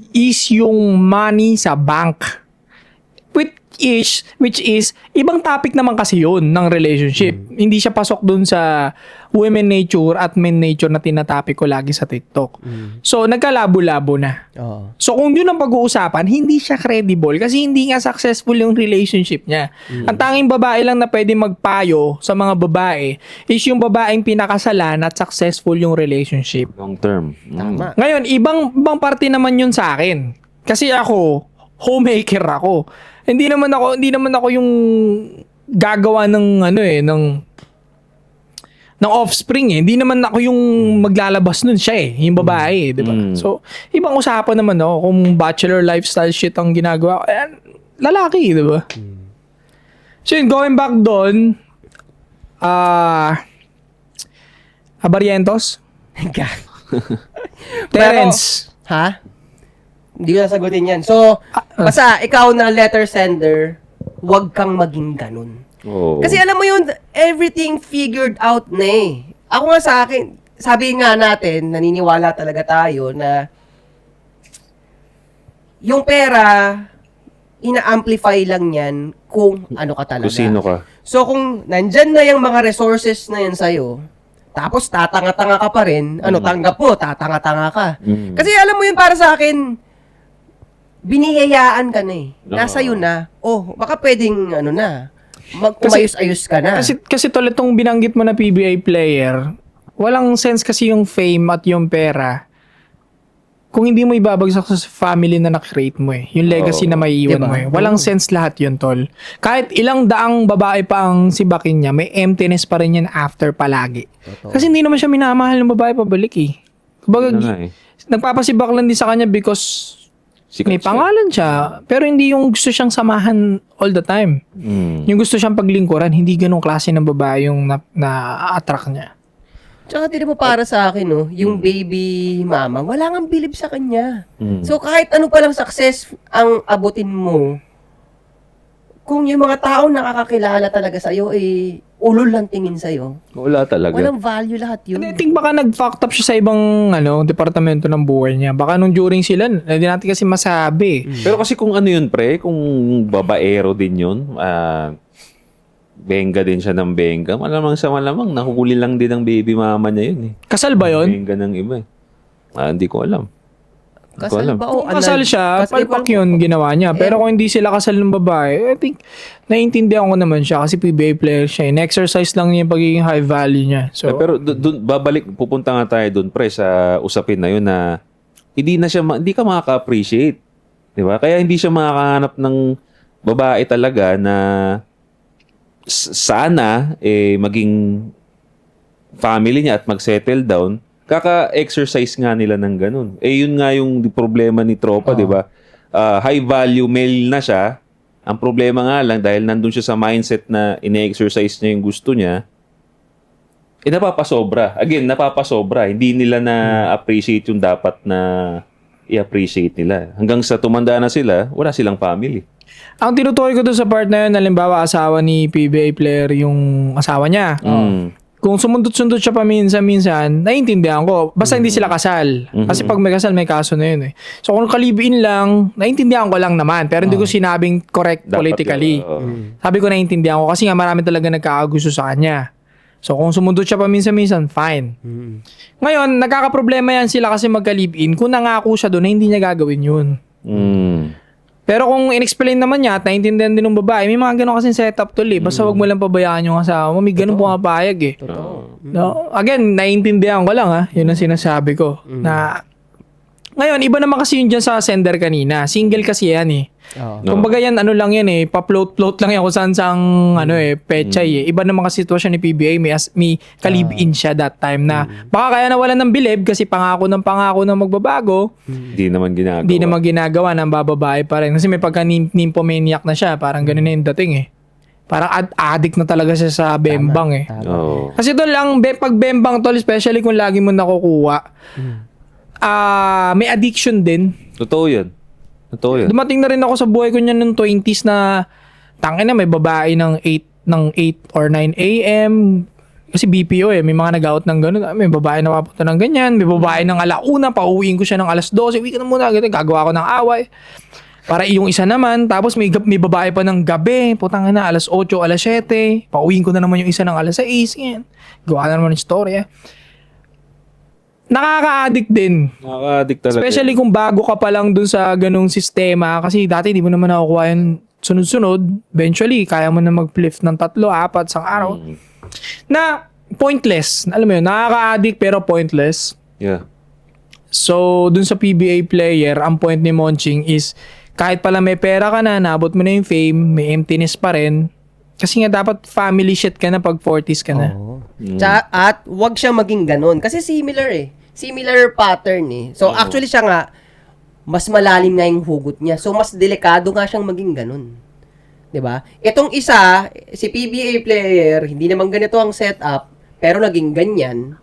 is yung money sa bank. Which is, ibang topic naman kasi yun ng relationship. Hindi siya pasok dun sa women nature at men nature na tinatopic ko lagi sa TikTok. So, nagkalabo-labo na. Oo. So, kung yun ang pag-uusapan, hindi siya credible kasi hindi nga successful yung relationship niya. Ang tanging babae lang na pwede magpayo sa mga babae is yung babaeng pinakasalan at successful yung relationship. Long term. Tama. Ngayon, ibang parte naman yun sa akin. Kasi ako, homemaker ako. Hindi naman ako yung gagawa ng ng offspring eh. Hindi naman ako yung maglalabas nun siya eh, yung babae, 'di ba? So, ibang usapan naman kung bachelor lifestyle shit ang ginagawa ko. Lalaki, 'di ba? So, yun, going back doon, Abarientos, Terence. Ha? Hindi ko sasagutin yan. So, basta ikaw na letter sender, huwag kang maging ganun. Oo. Kasi alam mo yun, everything figured out na eh. Ako nga sa akin, sabi nga natin, naniniwala talaga tayo na yung pera, ina-amplify lang yan kung ano ka talaga. Kung sino ka. So, kung nandyan na yung mga resources na yan sa'yo, tapos tatanga-tanga ka pa rin, tanggap mo, tatanga-tanga ka. Kasi alam mo yun, para sa akin, binihayaan ka na eh. Nasa iyo na. Oh, baka pwedeng umayos-ayos ka na. Kasi tol, itong binanggit mo na PBA player, walang sense kasi yung fame at yung pera kung hindi mo ibabagsak sa family na na-create mo eh. Yung legacy na maiiwan Diba? mo eh. Walang sense lahat yun, tol. Kahit ilang daang babae pa ang sibakin niya, may emptiness pa rin yan after palagi. Kasi hindi naman siya minamahal ng babae pabalik eh. Kumbaga, Ano nga eh. nagpapasibak lang din sa kanya because Sikat may siya. pangalan siya, pero hindi yung gusto siyang samahan all the time. Yung gusto siyang paglingkuran, hindi ganong klase ng babae yung na-attract niya. Tsaka di mo para sa akin, yung baby mama, wala nang bilib sa kanya. So kahit ano palang success ang abutin mo, kung yung mga taong nakakakilala talaga sa'yo, ulol lang tingin sa'yo. Wala talaga. Walang value lahat yun. I think baka nag-fucked up siya sa ibang departamento ng buhay niya. Baka nung during sila, hindi natin kasi masabi. Pero kasi kung ano yun, pre, kung babaero din yun, benga din siya ng benga, malamang nahuli lang din ng baby mama niya yun eh. Kasal ba yun? Benga ng iba eh. Hindi ko alam. Kasal ba o Kung kasal siya, palpak yun ginawa niya. Pero kung hindi sila kasal ng babae, I think, naiintindihan ko naman siya kasi PBA player siya. In-exercise lang niya yung pagiging high value niya. So, Pero pupunta nga tayo doon, pre, sa usapin na yun na hindi ka makaka-appreciate. Di ba? Kaya hindi siya makakahanap ng babae talaga na sana maging family niya at mag-settle down. Kaka-exercise nga nila ng ganun. Yun nga yung problema ni Tropa, di ba? High value male na siya. Ang problema nga lang, dahil nandun siya sa mindset na ine-exercise niya yung gusto niya, napapasobra. Again, napapasobra. Hindi nila na-appreciate yung dapat na i-appreciate nila. Hanggang sa tumanda na sila, wala silang family. ang tinutukoy ko doon sa part na yun, halimbawa asawa ni PBA player yung asawa niya. Kung sumundot-sundot siya paminsan-minsan, naiintindihan ko. Basta hindi sila kasal. Kasi pag may kasal, may kaso na yun eh. So kung kalibin lang, naiintindihan ko lang naman. Pero hindi ko sinabing correct Dapat politically. Sabi ko naiintindihan ko kasi nga marami talaga nagkakagusto sa kanya. So kung sumundot siya paminsan-minsan, fine. Ngayon, nagkakaproblema yan sila kasi magka-live-in. Kung nangako siya doon na hindi niya gagawin yun. Pero kung in-explain naman niya at naiintindihan din ng babae, may mga ganun kasing setup tol eh. Basta wag mo lang pabayaan yung asawa mo. May ganun pumapayag eh. No? Again, naiintindihan ko lang ha. Yun ang sinasabi ko. Na Ngayon, iba naman kasi yun dyan sa sender kanina. Single kasi yan eh. Oo. No. Kumbaga yan, ano lang yan eh, pa-float-float lang yan kung saan sang, pechay eh. Iba naman kasi sitwasyon ni PBA, may kalib-in siya that time na baka kaya nawalan ng bilib kasi pangako na magbabago, Hindi naman ginagawa. hindi naman ginagawa ng bababae pa rin. Kasi may pagka-nymphomaniac na siya, parang ganun na yung dating eh. Parang addict na talaga siya sa bembang eh. Oo. Kasi tol, pag bembang tol, especially kung lagi mo nakukuha, may addiction din. Totoo yan. Totoo yan. Dumating na rin ako sa buhay ko niyan nung 20s na tangin na may babae ng 8 or 9 AM. Kasi BPO eh, may mga nag-out ng gano'n. May babae na papunta ng ganyan, may babae ng alauna, pauwiin ko siya ng alas 12, uwi ka na muna, ganyan, gagawa ko ng away. Para yung isa naman, tapos may babae pa ng gabi, putang na, alas 8, alas 7, pauwiin ko na naman yung isa ng alas 6, ganyan. Gawa na naman yung storya. Nakaka-addict din. Nakaka-addict talaga. Especially kung bago ka pa lang dun sa ganung sistema. Kasi dati di mo naman nakukuha yun sunod-sunod. Eventually, kaya mo na mag-flip ng 3, 4 sa araw. Na pointless. Alam mo yun, nakaka-addict pero pointless. Yeah. So, dun sa PBA player, ang point ni Monching is kahit pala may pera ka na, naabot mo na yung fame, may emptiness pa rin. Kasi nga dapat family shit ka na pag 40s ka na. At wag siya maging ganun. Kasi similar eh. Similar pattern eh. So, actually siya nga, mas malalim nga yung hugot niya. So, mas delikado nga siyang maging ganun. 'Di ba? Itong isa, si PBA player, hindi naman ganito ang setup, pero naging ganyan.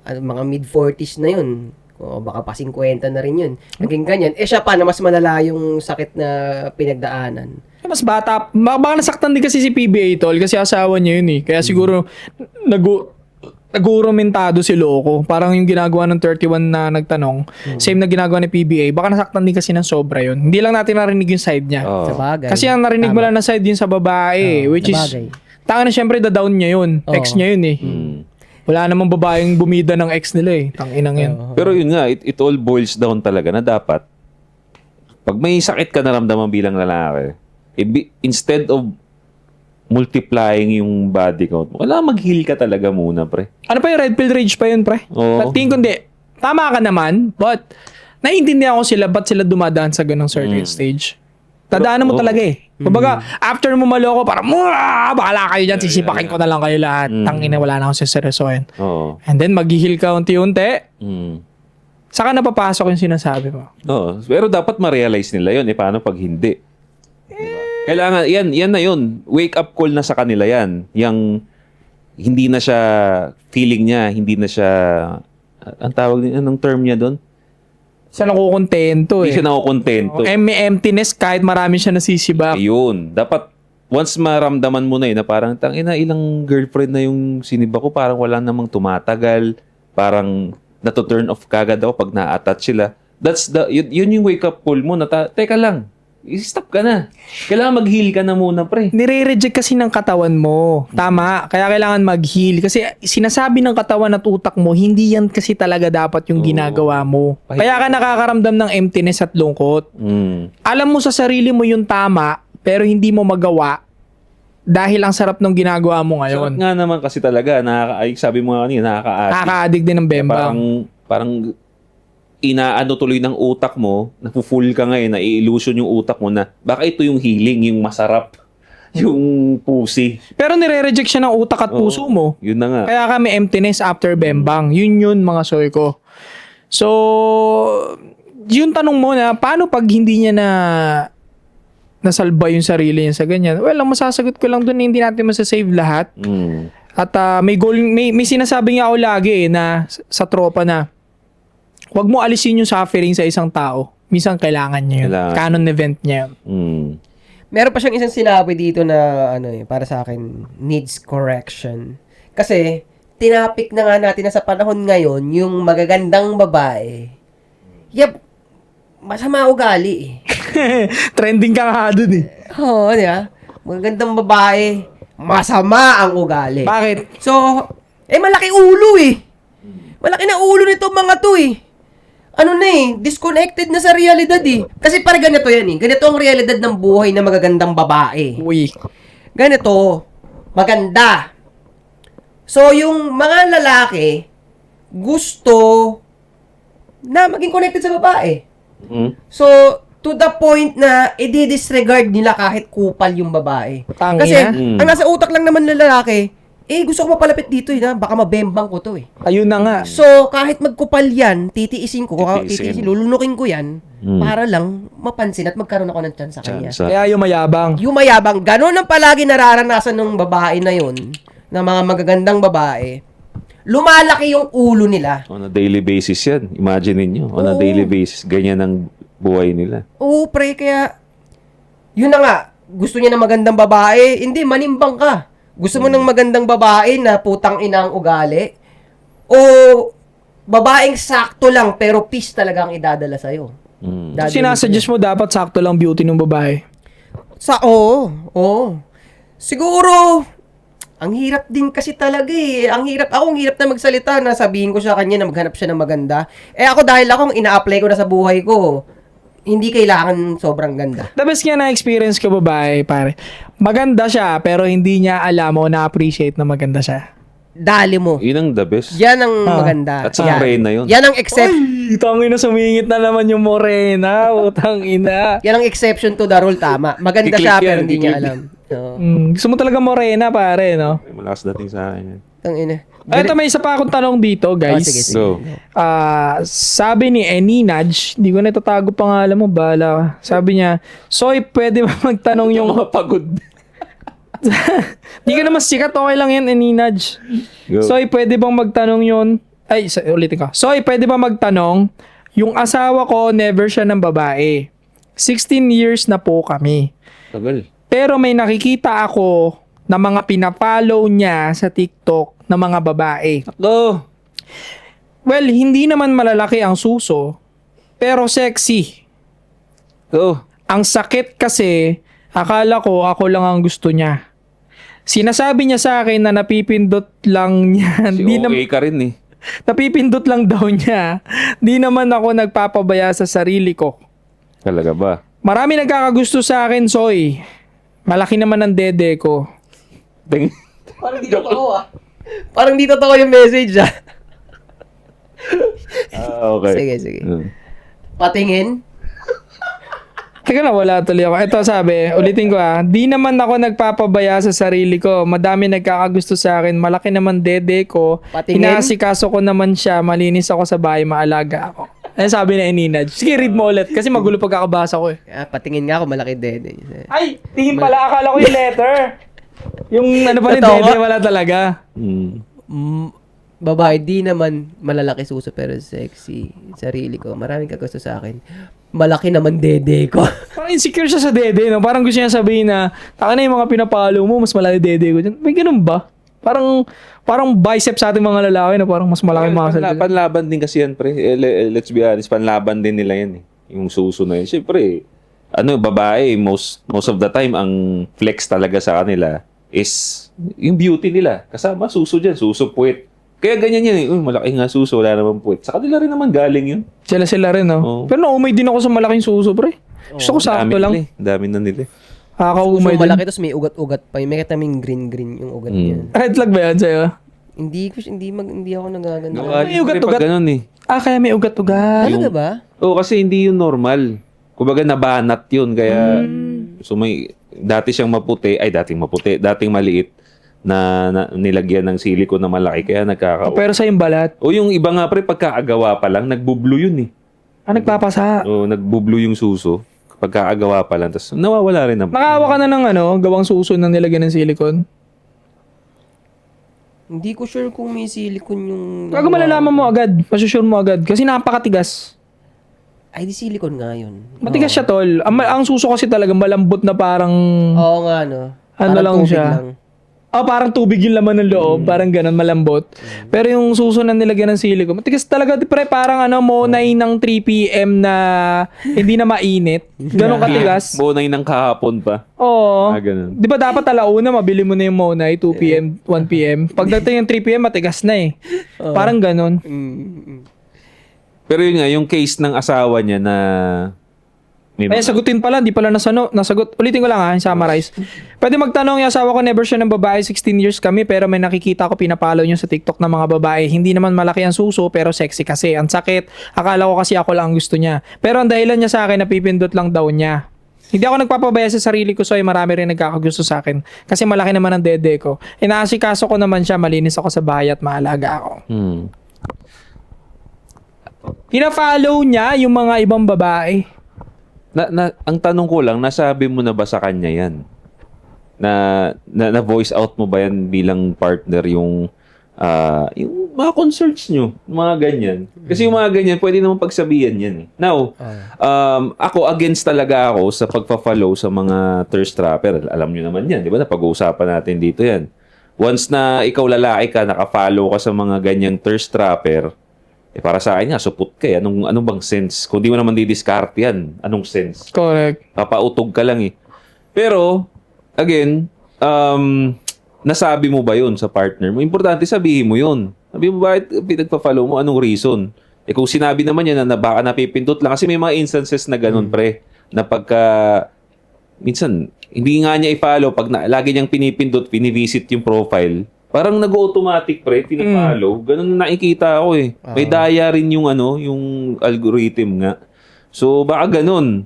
Mga mid-40s na yun. O baka pa 50 na rin yun. Naging ganyan. Siya pa na mas malala yung sakit na pinagdaanan. Mas bata, baka nasaktan din kasi si PBA tol kasi asawa niya yun eh. Kaya siguro nagurumentado si Loco. Parang yung ginagawa ng 31 na nagtanong, same na ginagawa ni PBA. Baka nasaktan din kasi ng sobra yun. Hindi lang natin narinig yung side niya. Oo. Sa bagay. Kasi ang narinig mo lang na side yun sa babae, which is, sabagay. tanga na syempre da-down niya yun. Ex niya yun eh. Wala namang babaeng bumida ng ex nila eh. Tanginang yan. Pero yun nga, it all boils down talaga na dapat, pag may sakit ka naramdaman bilang lalaki, instead of multiplying yung body count mo, kailangan mag-heal ka talaga muna, pre. Ano pa yung red pill rage pa yun, pre? Oo. Tingin ko hindi. Tama ka naman, but naiintindihan ko sila ba't sila dumadaan sa ganong certain stage. Tadaanan mo talaga eh. Kumbaga, after mo maloko, parang, bakala kayo dyan, sisipakin ko na lang kayo lahat. Tangina, wala na akong siseryosohin. Oo. And then, mag-heal ka unti-unti. Mm. Saka napapasok yung sinasabi mo. Oo. Pero dapat ma-realize nila yun. Paano pag hindi? Diba? Kailangan, yan na yun. Wake up call na sa kanila yan. Yang hindi na siya, feeling niya, hindi na siya, ang tawag din, anong term niya doon? Siya nakukontento eh. Hindi siya nakukontento. May emptiness kahit marami siya nasisibak. Ayun. Dapat, once maramdaman mo na na parang, tangina, ilang girlfriend na yung siniba ko, parang wala namang tumatagal, parang nato-turn off kagad ako pag na-attach sila. Yun yung wake up call mo na, teka lang, stop ka na. Kailangan mag-heal ka na muna, pre. Nire-reject kasi ng katawan mo. Tama. Kaya kailangan mag-heal. Kasi sinasabi ng katawan at utak mo, hindi yan kasi talaga dapat yung ginagawa mo. Kaya ka nakakaramdam ng emptiness at lungkot. Alam mo sa sarili mo yung tama, pero hindi mo magawa dahil ang sarap ng ginagawa mo ngayon. Sarap nga naman kasi talaga, sabi mo nga kanina, Nakaka-addict din ng bembang. Parang inaano tuloy ng utak mo, napu-full ka ngayon, na-illusion yung utak mo na baka ito yung healing, yung masarap, yung pussy. Pero nire-reject siya ng utak at puso mo. Yun na nga. Kaya ka may emptiness after bembang. Yun mga soy ko. So, yung tanong mo na, paano pag hindi niya nasalba yung sarili niya sa ganyan? Well, ang masasagot ko lang doon, hindi natin masasave lahat. At may goal, may sinasabi nga ako lagi na sa tropa na, huwag mo alisin yung suffering sa isang tao. Minsan kailangan niya yun. Canon event niya yun. Meron pa siyang isang sinabi dito na para sa akin needs correction. Kasi tinapik na nga natin na sa panahon ngayon yung magagandang babae. Yep, masama ugali eh. Trending ka nga dun eh. Oo, di ba? Magagandang babae, masama ang ugali. Bakit? So, malaki ulo eh. Malaki na ulo nito mga to eh. Disconnected na sa realidad eh. Kasi para ganito yan eh. Ganito ang realidad ng buhay na magagandang babae. Uy. Ganito, maganda. So, yung mga lalaki, gusto na maging connected sa babae. Mm. So, to the point na i-disregard nila kahit kupal yung babae. Tangina. Kasi, ang nasa utak lang naman ng lalaki, gusto ko mapalapit dito baka mabembang ko to Ayun na nga. So, kahit magkupal yan, titiisin ko, lulunukin ko yan, para lang mapansin at magkaroon ako ng chance sa kanya. Kaya yung mayabang. Yung mayabang, ganun ang palagi nararanasan ng babae na yun, ng mga magagandang babae, lumalaki yung ulo nila. On a daily basis yan. Imagine niyo on a Oo. daily basis, ganyan ang buhay nila. Oo, pre, kaya, yun na nga, gusto niya ng magandang babae, hindi, manimbang ka. Gusto mo ng magandang babae na putang ina ang ugali, o babaeng sakto lang, pero peace talaga ang idadala sa'yo. Mm. Sinasuggest mo dapat sakto lang beauty ng babae. Oo. Siguro, ang hirap din kasi talaga Ang hirap na magsalita na sabihin ko sa kanya na maghanap siya ng maganda. Ako dahil akong ina-apply ko na sa buhay ko, hindi kailangan sobrang ganda. The best nga na-experience ko babae, pare. Maganda siya, pero hindi niya alam o na-appreciate na maganda siya. Dali mo. Yun ang the best. Yan ang maganda. At sa Morena yun. Yan ang exception. Ay, tangina, sumingit na naman yung Morena. Utang ina. Yan ang exception to the rule, tama. Maganda Kiklik siya, yan, pero hindi niya kiklik. alam. Oo. Gusto mo talaga Morena, pare, no? Ay, malakas dating sa akin yan. Ang ina. Ito, may isa pa akong tanong dito, guys. Sige. Go. Sabi ni Eninaj, di ko na itatago pangalan mo, bala. Sabi niya, Soy, pwede ba magtanong yung... Mga pagod. Di ka naman sikat, okay lang yan, Eninaj. Go. Soy, pwede bang magtanong yun? Ay, ulitin ko. Soy, pwede ba magtanong? Yung asawa ko, never siya ng babae. 16 years na po kami. Tagal. Pero may nakikita ako na mga pinapollow niya sa TikTok na mga babae. Go. Well, hindi naman malalaki ang suso, pero sexy. Go. Ang sakit kasi, akala ko ako lang ang gusto niya. Sinasabi niya sa akin na napipindot lang niya. Si Di okay ka rin eh. napipindot lang daw niya. Di naman ako nagpapabaya sa sarili ko. Talaga ba? Marami nagkakagusto sa akin, Soy. Malaki naman ang dede ko. Ting. Parang di totoo Parang di totoo yung message Okay. Sige. Mm. Patingin. Teka na, wala tuloy ako. Ito sabi, ulitin ko di naman ako nagpapabaya sa sarili ko. Madami nagkakagusto sa akin. Malaki naman dede ko. Patingin? Inaasikaso ko naman siya. Malinis ako sa bahay. Maalaga ako. Ayun sabi na Eninaj. Sige, read mo ulit. Kasi magulo pagkakabasa ko Patingin nga ako, malaki dede. Ay, tingin pala. Akala ko yung letter. Yung ano pa rin, Totoo dede ba? wala talaga. Babae, di naman malalaki suso pero sexy. Sarili ko. Maraming kagusto sa akin. Malaki naman dede ko. Parang insecure siya sa dede, no? Parang gusto niya sabihin na, taka na yung mga pinapalo mo, mas malaki dede ko dyan. May ganun ba? Parang bicep sa ating mga lalaki na parang mas malaki mga salita. Panlaban din kasi yan, pre. Let's be honest, panlaban din nila yan eh. Yung suso na yun. Siyempre, babae, most of the time, ang flex talaga sa kanila is yung beauty nila. Kasama, suso dyan, suso puwet. Kaya ganyan yan eh. Malaki nga suso, wala naman puwet. Sa kanila rin naman galing yun. Sila rin, no? Oo. Pero naumay din ako sa malaking suso, pre. Gusto ko sakto lang. Dami na nila eh. Nakakaumay So, din. malaki tapos may ugat-ugat pa. May kaming green yung ugat niya. Red flag ba yan sa'yo? Hindi ako nagaganda. May ugat-ugat. Pag ganun eh. Kaya may ugat-ugat. Talaga ba? Oo, kasi hindi yun normal. Kumbaga nabanat yun. Kaya, so dating maliit na nilagyan ng silicone na malaki. Kaya Pero sa yung balat. O yung iba nga pre, pagkaagawa pa lang, nagbublo yun eh. Nagpapasa. O nagbublo yung suso. Pagkaagawa pa lang. Tapos nawawala rin naman. Nakahawa ka na ng gawang suso na nilagyan ng silicone. Hindi ko sure kung may silicone yung... Bago malalaman mo agad. Masusure mo agad. Kasi napakatigas. Ay, di silicone nga yun. Matigas siya, tol. Ang suso kasi talaga malambot na parang... Oo nga, no? Ano Parang lang tubig siya? lang. Parang tubig yung laman ng loob. Parang ganun, malambot. Pero yung suso na nilagyan ng silicone, matigas talaga. Pre, parang monay ng 3 p.m. na hindi na mainit. Ganun katigas. Bonay ng kahapon pa. Oo. Ganun. Di ba dapat alauna, mabili mo na yung monay, 2 p.m., 1 p.m. Pagdating yung 3 p.m., matigas na eh. Parang ganun. Pero yun nga, yung case ng asawa niya na May Ay, sagutin pala, hindi pala nasagot. Ulitin ko lang summarize. Pwede magtanong, yung asawa ko never siya ng babae, 16 years kami, pero may nakikita ko pinapalo niyo sa TikTok ng mga babae. Hindi naman malaki ang suso, pero sexy kasi. Ang sakit. Akala ko kasi ako lang ang gusto niya. Pero ang dahilan niya sa akin, napipindot lang daw niya. Hindi ako nagpapabaya sa sarili ko, so ay marami rin nagkakagusto sa akin. Kasi malaki naman ang dede ko. Inaasikaso ko naman siya, malinis ako sa bahay at maalaga ako. Pina-follow niya yung mga ibang babae. Ang tanong ko lang, nasabi mo na ba sa kanya yan? Na voice out mo ba yan bilang partner yung mga concerns nyo, mga ganyan. Kasi yung mga ganyan, pwede naman pagsabihan yan. Now, ako against talaga ako sa pagpa-follow sa mga thirst trapper. Alam nyo naman yan, di ba? Napag-uusapan natin dito yan. Once na ikaw lalaki ka, naka-follow ka sa mga ganyang thirst trapper, para sa akin nga, supot ka eh. Anong bang sense? Kung di mo naman di-discard yan, anong sense? Correct. Papautog ka lang eh. Pero, again, nasabi mo ba yun sa partner mo? Importante sabihin mo yun. Sabi mo, bakit pinagpa-follow mo? Anong reason? Kung sinabi naman yan na baka napipindot lang. Kasi may mga instances na ganun, pre. Na pagka, minsan, hindi nga niya i-follow. Pag lagi niyang pinipindot, pinivisit yung profile, parang nag-automatic, pre, pinapalo. Ganun na nakikita ako eh. May daya rin yung yung algorithm nga. So, baka ganun.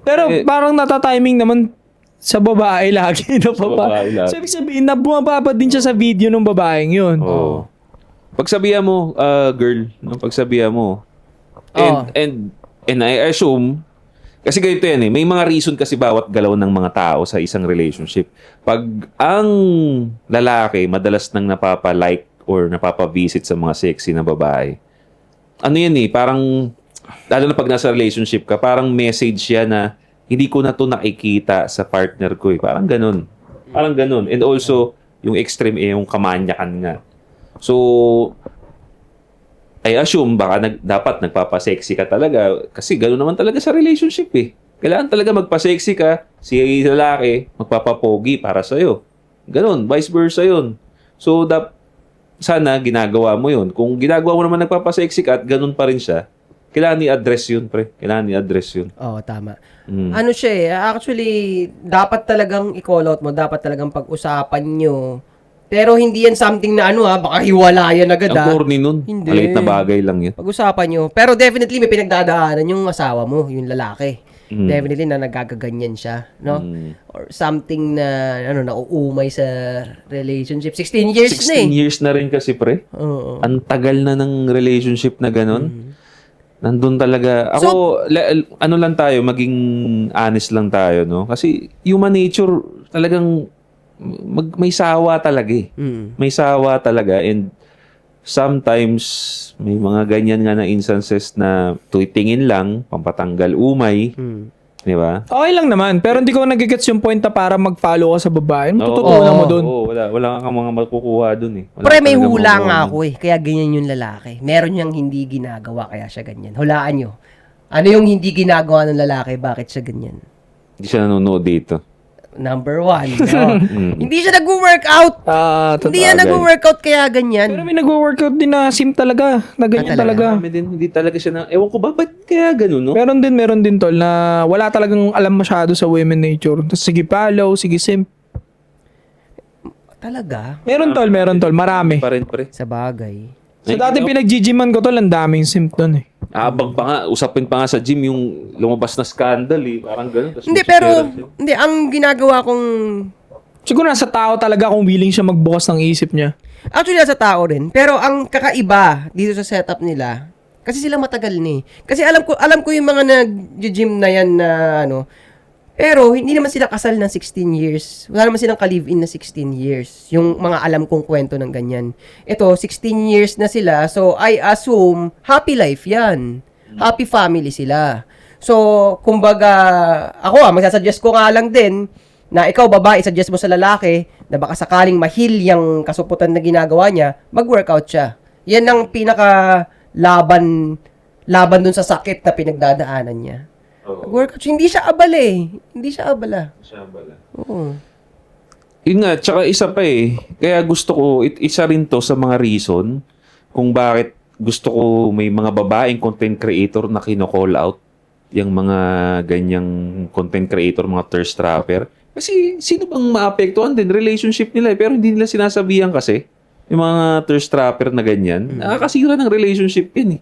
Pero parang nata-timing naman sa babae lagi. babae lagi. So, ibig sabihin na bumababa din siya sa video ng babaeng yun. Oo. Pagsabihan mo, girl, pagsabihan mo. And I assume, kasi ganito yan eh, may mga reason kasi bawat galaw ng mga tao sa isang relationship. Pag ang lalaki madalas nang napapa-like or napapa-visit sa mga sexy na babae, ano yan eh, parang, lalo na pag nasa relationship ka, parang message yan na, hindi ko na to nakikita sa partner ko eh. Parang ganun. Parang ganun. And also, yung extreme eh, yung kamanyakan nga. So, I assume baka dapat nagpapasexy ka talaga kasi gano'n naman talaga sa relationship eh. Kailangan talaga magpasexy ka, si lalaki magpapapogi para sa'yo. Gano'n, vice versa yun. So, sana ginagawa mo yun. Kung ginagawa mo naman nagpapasexy ka at gano'n pa rin siya, kailangan i-address yun, pre. Kailangan i-address yun. Oo, tama. Ano siya eh, actually, dapat talagang i-call out mo, dapat talagang pag-usapan nyo. Pero hindi yan something na baka hiwalayan agad Ang corny nun. Hindi. Maliit na bagay lang yun. Pag-usapan nyo. Pero definitely may pinagdadaanan yung asawa mo, yung lalaki. Definitely na nagagaganyan siya, no? Or something na, nauumay sa relationship. 16 years 16 na eh. years na rin kasi, pre. Oo. Ang tagal na ng relationship na ganun. Nandun talaga. Ako, ano lang tayo, maging honest lang tayo, no? Kasi human nature, talagang may sawa talaga eh. May sawa talaga and sometimes may mga ganyan nga na instances na tuitingin lang, pampatanggal umay. Di ba? Okay lang naman, pero hindi ko nagigets yung point na para mag-follow ka sa babae. Matututunan mo dun. Oo, wala kang mga makukuha dun eh. Wala Pre, may talagang hula makukuha nga dun. ako eh. Kaya ganyan yung lalaki. Meron niyang hindi ginagawa, kaya siya ganyan. Hulaan nyo. Ano yung hindi ginagawa ng lalaki? Bakit siya ganyan? Hindi siya nanonood dito. Number 1. No? Hindi siya nag-workout. Hindi yan nag-workout kaya ganyan. Pero may nag-workout din na sim talaga. Na ganyan talaga. Marami din, hindi talaga siya na, ewan ko ba, ba't kaya ganun, no? Meron din tol na wala talagang alam masyado sa women nature. Tapos sige follow, sige simp. Talaga? Meron tol, marami. Pa rin, pre. Sa bagay. Sa dati pinag-GGman ko tol, ang daming simp dun eh. Abang pa nga, usapin pa nga sa gym yung lumabas na scandal eh. Parang ganun. Tas Hindi, may pero, clearance yun. hindi, ang ginagawa kong, Siguro nasa tao talaga kung willing siya magbukas ng isip niya. actually, nasa tao rin. Pero ang kakaiba dito sa setup nila, kasi sila matagal ni. Kasi alam ko yung mga nag-gym na yan na, pero hindi naman sila kasal ng 16 years. Wala naman silang ka-live-in na 16 years. Yung mga alam kong kwento ng ganyan. Ito, 16 years na sila. So, I assume, happy life yan. Happy family sila. So, kumbaga, ako magsasuggest ko nga lang din na ikaw, babae, suggest mo sa lalaki na baka sakaling mahil yung kasuputan na ginagawa niya, mag-workout siya. Yan ang pinaka laban dun sa sakit na pinagdadaanan niya. Workout. Hindi siya abala eh. Hindi siya abala. Oo. Yun nga, tsaka isa pa eh. Kaya gusto ko, isa rin to sa mga reason kung bakit gusto ko may mga babaeng content creator na kino-call out. yung mga ganyang content creator, mga thirst trapper. Kasi sino bang maapektuhan din? Relationship nila pero hindi nila sinasabihan kasi. Yung mga thirst trapper na ganyan, nakakasira ng relationship yun eh.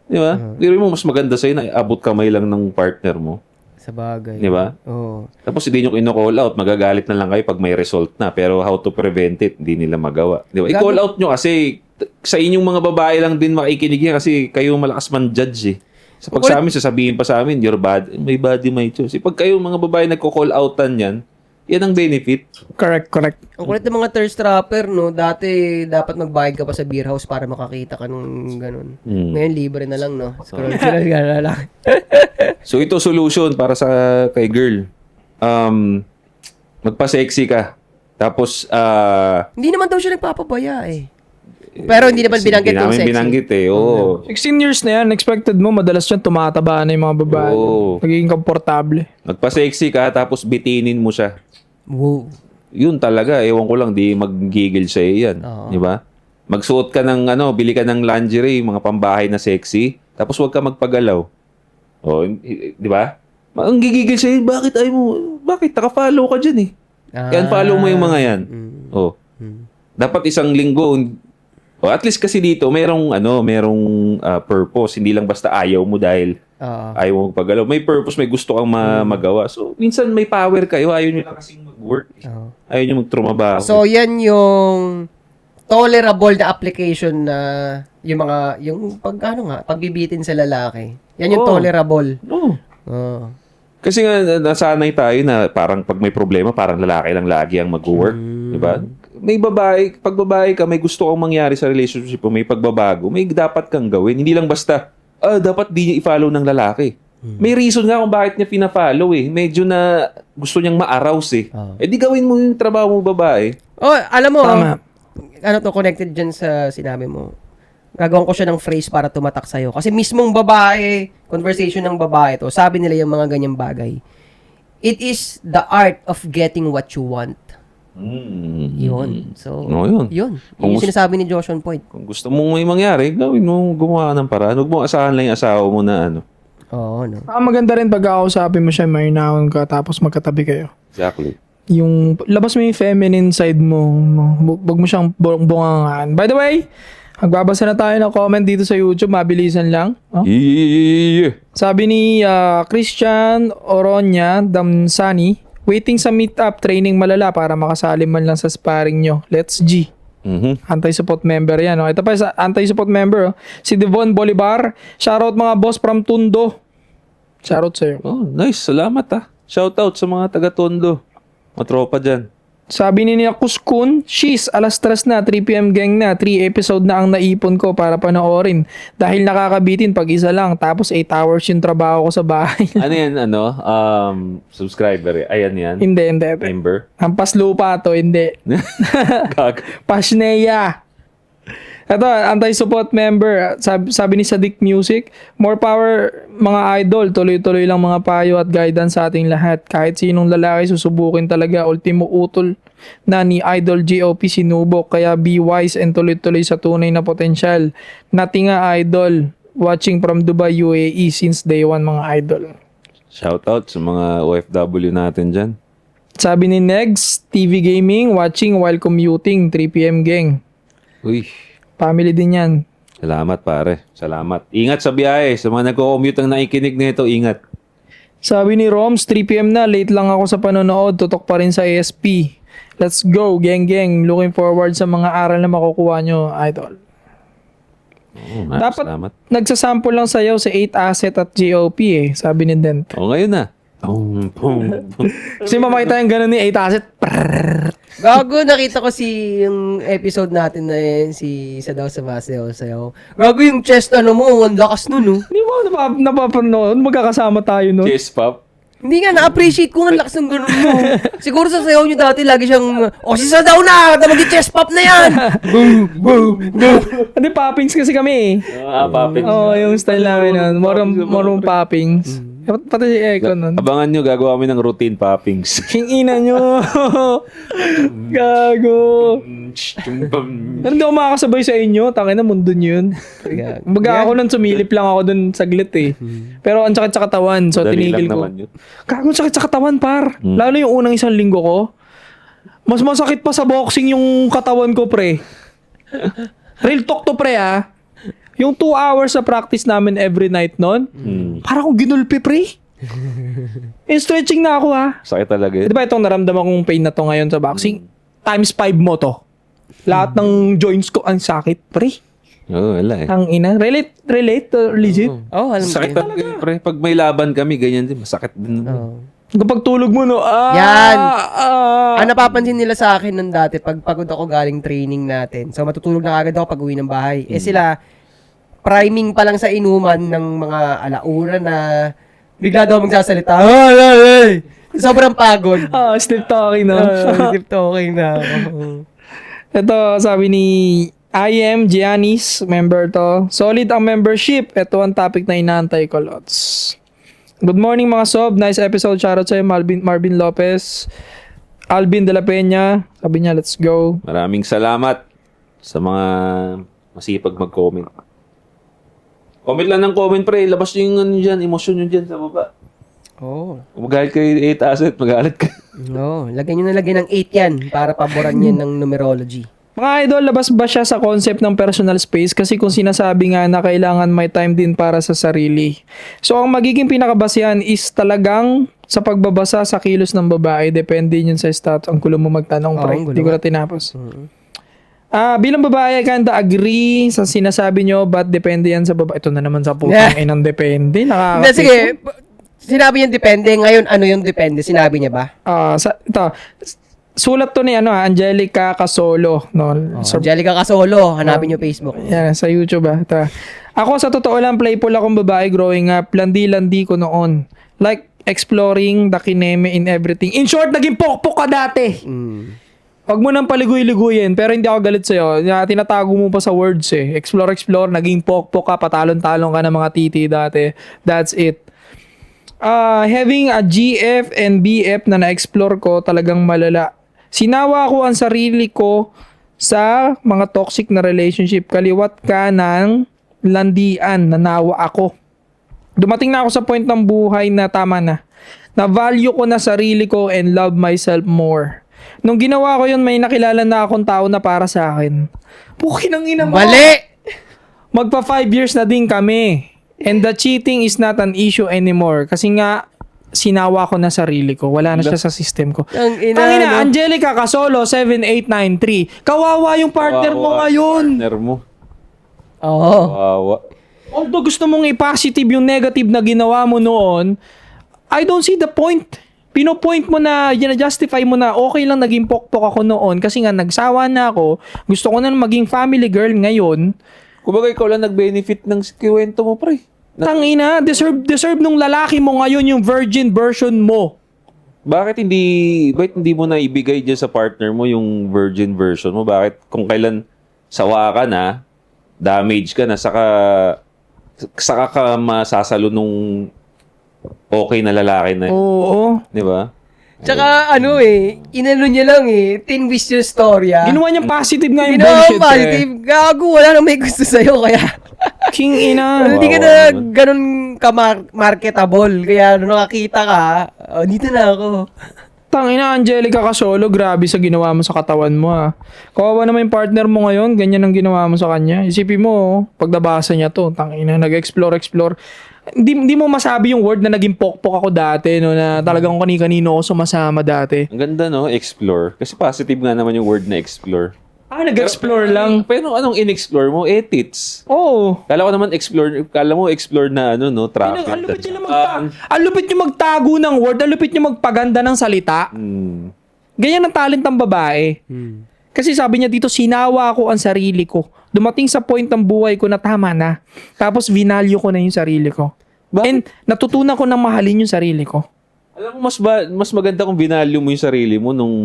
Di ba? Hindi mo mas maganda sa'yo na abot kamay lang ng partner mo. Sa bagay. Di ba? Oo. Tapos hindi nyo kino-call out, magagalit na lang kayo pag may result na. Pero how to prevent it, hindi nila magawa. Di ba? I-call out nyo kasi sa inyong mga babae lang din makikinig yan kasi kayo malakas man judge eh. Sa pag sa amin, sasabihin pa sa amin, your body, may body, may choice. Pag kayo mga babae nagko-call outan yan, yan ang benefit. Correct. Ang kulit ng mga thirst trapper, no? Dati, dapat magbayad ka pa sa beer house para makakita ka nung ganun. Ngayon, libre na lang, no? Scroll na lang. So, ito solution para sa kay girl. Magpa-sexy ka. Tapos, Hindi naman daw siya nagpapabaya, eh. Pero hindi naman binanggit yung Hindi namin sexy. binanggit eh. Oo. 16 years na yan, expected mo, madalas yan tumataba na yung mga babae. Oo. Nagiging komportable. Magpa-sexy ka, tapos bitinin mo siya. Wow. Yun talaga, ewan ko lang, di maggigil sa yan. Oo. Di ba? Magsuot ka ng, bili ka ng lingerie, mga pambahay na sexy, tapos huwag ka magpagalaw. O, di ba? Ang gigigil sa bakit ay mo, bakit? Naka-follow ka dyan eh. Kaya follow mo yung mga yan. O. Dapat isang linggo, o at least kasi dito, merong purpose. Hindi lang basta ayaw mo dahil ayaw mo magpagalaw. May purpose, may gusto kang magawa. So, minsan may power kayo. Ayaw nyo lang kasing mag-work. Ayaw nyo magtrumabaho. So, yan yung tolerable na application na yung pagbibitin sa lalaki. Yan yung tolerable. Oo. Oh. Kasi nga, nasanay tayo na parang pag may problema, parang lalaki lang lagi ang mag-work. Diba? May babae, pag babae ka, may gusto kang mangyari sa relationship mo, may pagbabago, may dapat kang gawin. Hindi lang basta, dapat di niya i-follow ng lalaki. May reason nga kung bakit niya pina-follow eh. Medyo na gusto niyang ma-arouse eh. Di gawin mo yung trabaho mo babae. Oh, alam mo, Tama. connected dyan sa sinabi mo. Gagawin ko siya ng phrase para tumatak sa'yo. Kasi mismong babae, conversation ng babae to, sabi nila yung mga ganyang bagay. It is the art of getting what you want. Yun. So, yun. Yun yung sinasabi ni Joshua Point. Kung gusto mong may mangyari, gawin mo, gumawa ka ng paraan. Huwag mo asahan lang yung asawa mo na Oo, no. Maganda rin pag kausapin mo siya, may naon ka, tapos magkatabi kayo. Exactly. Yung, labas mo yung feminine side mo. Huwag mo siyang bungangaan. By the way, magbabasa na tayo ng comment dito sa YouTube, mabilisan lang. Oh. Yeah. Sabi ni Christian Oronya Damsani, waiting sa meetup, training malala para makasali man lang sa sparring nyo. Let's G. Anti-support member yan. Oh. Ito pa sa anti-support member. Oh. Si Devon Bolivar. Shoutout mga boss from Tundo. Shoutout sa'yo. Oh, nice. Salamat Shoutout sa mga taga-Tondo. Mga tropa dyan. Sabi ni Kuskun, she's alas 3 na, 3 p.m. gang na, 3 episode na ang naipon ko para panoorin. Dahil nakakabitin pag isa lang, tapos 8 hours yung trabaho ko sa bahay. Ano yan, subscriber? Ayan yan. Hindi. Member? Hampas lupa to, hindi. Gag. Pasneya. Ito, anti-support member. Sabi ni Sadik Music, more power mga idol. Tuloy-tuloy lang mga payo at guidance sa ating lahat. Kahit sinong lalaki susubukin talaga. Ultimo utol na ni Idol GOP sinubok. Kaya be wise and tuloy-tuloy sa tunay na potensyal. Natinga idol. Watching from Dubai, UAE since day one mga idol. Shoutout sa mga OFW natin dyan. Sabi ni Negs, TV Gaming, watching while commuting, 3 p.m. gang. Uy. Family din yan. Salamat pare. Salamat. Ingat sa biyahe. Sa mga nagko-commute ang naikinig nito, ingat. Sabi ni Roms, 3 p.m. na. Late lang ako sa panonood. Tutok pa rin sa ASP. Let's go, gang. Looking forward sa mga aral na makukuha nyo, idol. Dapat salamat. nagsasample lang sayaw sa 8 asset at GOP sabi ni Dent. Ngayon na. Kasi mamakita yung ganun ni 8 asset. Gago, nakita ko yung episode natin na yun, si Sadaw sa Sayaw. Gago yung chest mo, ang lakas nun, no? Hindi mo napapanood. Magkakasama tayo, no? Chest pop. Hindi nga, na-appreciate ko ang lakas ng ganun mo. Siguro sa sayaw nyo dati, lagi siyang, si Sadaw na, mag-chest pop na yan! Boom, boom, boom. Hindi, poppings kasi kami Poppings. yung style namin. More poppings. Pati si Eko nun. Abangan nyo, gagawa kami ng routine poppings. King ina nyo. Gago. Pero hindi ako makakasabay sa inyo. Tangin na, mundo nyo yun. Baga ako nun, sumilip lang ako dun saglit eh. Pero ang sakit sa katawan, so Dali tinigil lang ko. naman yun. Gago, ang sakit sa katawan, par. Lalo yung unang isang linggo ko. Mas masakit pa sa boxing yung katawan ko, pre. Real talk to, pre, ah. Yung 2 hours sa practice namin every night nun, parang akong ginulpi, pre. In stretching na ako, ha. Sakit talaga yun. Di ba itong naramdaman kong pain na to ngayon sa boxing? Times 5 mo to. Lahat ng joints ko ang sakit, pre. Oo, wala eh. Ang ina. Relate, legit. Oh, alam Sakit ko. talaga yun, pre. Pag may laban kami, ganyan din. Masakit din. Kapag tulog mo, no? Yan. Ang napapansin nila sa akin nun dati, pag pagod ako galing training natin, so matutulog na agad ako pag uwi ng bahay. Eh sila, priming pa lang sa inuman ng mga alauna na bigla daw magsasalita. Sobrang pagod. Sleep talking, no? Deep talking na ako. Ito, sabi ni IM Giannis, member to. Solid ang membership. Ito ang topic na inaantay ko, Lots. Good morning mga sob. Nice episode. Shoutout sa'yo, Marvin Lopez. Alvin de la Peña. Sabi niya, let's go. Maraming salamat sa mga masipag mag-comment. Comment lang ng comment, pre. Labas nyo yung ano dyan, emosyon nyo dyan sa baba. Oh. Kung magalit kayo 8 asset, magalit ka. No, lagyan nyo na lagyan ng 8 yan para paboran yan ng numerology. Mga idol, labas ba siya sa concept ng personal space? Kasi kung sinasabi nga na kailangan may time din para sa sarili. So, ang magiging pinakabasihan is talagang sa pagbabasa sa kilos ng babae. Depende yun sa status. Ang gulo mo magtanong, pre. ang gulo. Hindi ko na tinapos. Bilang babae, kinda agree sa sinasabi nyo, but depende yan sa babae. Ito na naman sa putang inang depende. Hindi, sige. Sinabi niya depende. Ngayon, ano yung depende? Sinabi niya ba? Ito, sulat to ni Angelica Casolo, no. Angelica Casolo, hanapin niyo Facebook. Yan, sa YouTube Ito. Ako sa totoo lang playful akong babae growing up. Landi-landi ko noon. Like exploring the kineme in everything. In short, naging pokpok ka dati. Huwag mo nang paligoy-ligoyin, pero hindi ako galit sa'yo. Tinatago mo pa sa words eh. Explore, naging pokpok ka, patalon-talon ka ng mga titi dati. That's it. Having a GF and BF na na-explore ko talagang malala. Sinawa ko ang sarili ko sa mga toxic na relationship. Kaliwat ka ng landian, nanawa ako. Dumating na ako sa point ng buhay na tama na. Na-value ko na sarili ko and love myself more. Nung ginawa ko yun, may nakilala na akong tao na para sa akin. Pukin ang ina mo. Mali! Magpa 5 years na din kami. And the cheating is not an issue anymore. Kasi nga, sinawa ko na sarili ko. Wala na siya sa system ko. Ang ina, Tangina, no? Angelica Casolo, 7893. Kawawa yung partner mo ngayon. Partner mo. Oo. Kawawa. Although gusto mong i-positive yung negative na ginawa mo noon, I don't see the point. Pinopoint mo na, justify mo na okay lang naging pokpok ako noon kasi nga nagsawa na ako. Gusto ko na maging family girl ngayon. Kumbaga ikaw lang nag-benefit ng kiwento mo, pre. Tangina, deserve nung lalaki mo ngayon yung virgin version mo. Bakit hindi mo na ibigay dyan sa partner mo yung virgin version mo? Bakit kung kailan sawa ka na, damage ka na, saka ka masasalo nung okay na lalaki na. Oo. Di ba? Tsaka inano niya lang tinwist yung storya. Ginawa niyang positive nga yung Ginawa bullshit positive. Gago, wala nang may gusto sa'yo, kaya King ina. hindi ka na ganun ka-marketable. Kaya nung nakakita ka, dito na ako. Tangina, Angelica Casolo, grabe sa ginawa mo sa katawan mo Kawawa naman yung partner mo ngayon, ganyan ang ginawa mo sa kanya. Isipin mo, pag nabasa niya to, tangina, nag-explore. Hindi mo masabi yung word na naging pokpok ako dati, no, na talagang kani-kanino ako sumasama dati. Ang ganda, no? Explore. Kasi positive nga naman yung word na explore. Nag-explore lang. Pero anong in-explore mo? Tits. Oo. Kala mo explore na traffic. Ang lupit niyo magtago ng word, ang lupit niyo magpaganda ng salita. Ganyan ang talent ng babae. Kasi sabi niya dito, sinawa ko ang sarili ko. Dumating sa point ng buhay ko na tama na. Tapos vinalyo ko na yung sarili ko. And natutunan ko na mahalin yung sarili ko. Alam mo, mas maganda kung binalyo mo yung sarili mo nung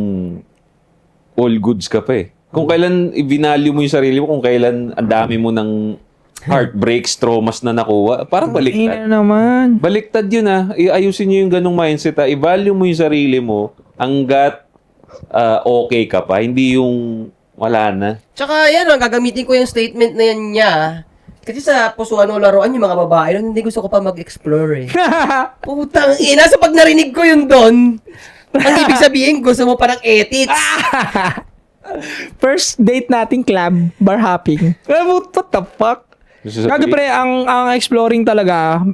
all goods ka pa eh. Kung kailan i-value mo yung sarili mo, kung kailan ang dami mo ng heartbreaks, traumas na nakuha. Parang baliktad. Ina naman. Baliktad yun Ayusin nyo yung ganong mindset I-value mo yung sarili mo hanggat okay ka pa. Hindi yung wala na. Tsaka yan, gagamitin ko yung statement na yan niya. Kasi sa pusuan o laruan, yung mga babae, nun, hindi gusto ko pa mag-explore eh. Putang ina, sa pag narinig ko yun doon, ang ibig sabihin, gusto mo parang edits. First date nating club, bar hopping. What the fuck? Gusto sabihin- Kaya pre, ang exploring talaga,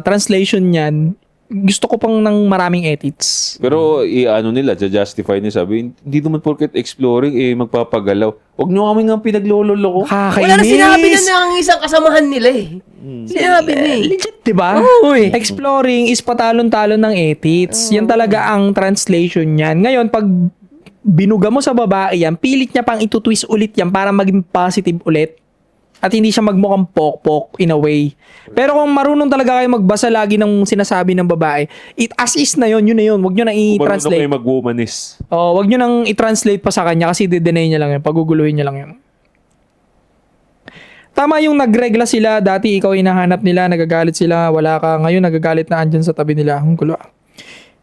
translation niyan, gusto ko pang ng maraming edits. Pero nila, justify nila, sabi, hindi naman porket exploring, magpapagalaw. Huwag nyo kami nga pinaglololo ko. Kakainis. Wala na sinabi na ng isang kasamahan nila eh. Sinabi na eh. Legit, di ba? Oo eh. Exploring is patalon-talon ng edits. Yan talaga ang translation niyan. Ngayon, pag binuga mo sa babae yan, pilit niya pang itutwist ulit yan para maging positive ulit. At hindi siya magmukhang pok-pok in a way. Pero kung marunong talaga kayo magbasa lagi ng sinasabi ng babae, as is na yun na yun. Huwag nyo na Marunong i-translate. kayo mag-womanis. Huwag nyo nang i-translate pa sa kanya kasi didenay niya lang yun. Paguguluhin niya lang yun. Tama yung nagregla sila. Dati ikaw hinahanap nila, nagagalit sila, wala ka. Ngayon nagagalit na andyan sa tabi nila. Ang gulo.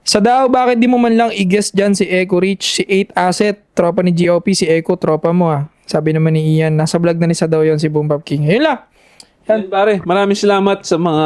Sa daw, bakit di mo man lang i-guess dyan si Echo Rich, si 8 Asset, tropa ni GOP, si Echo, tropa mo Sabi naman ni Ian, nasa vlog na ni Sadaw yun si Boom Bap King. Ayun lang. Yan, pare, maraming salamat sa mga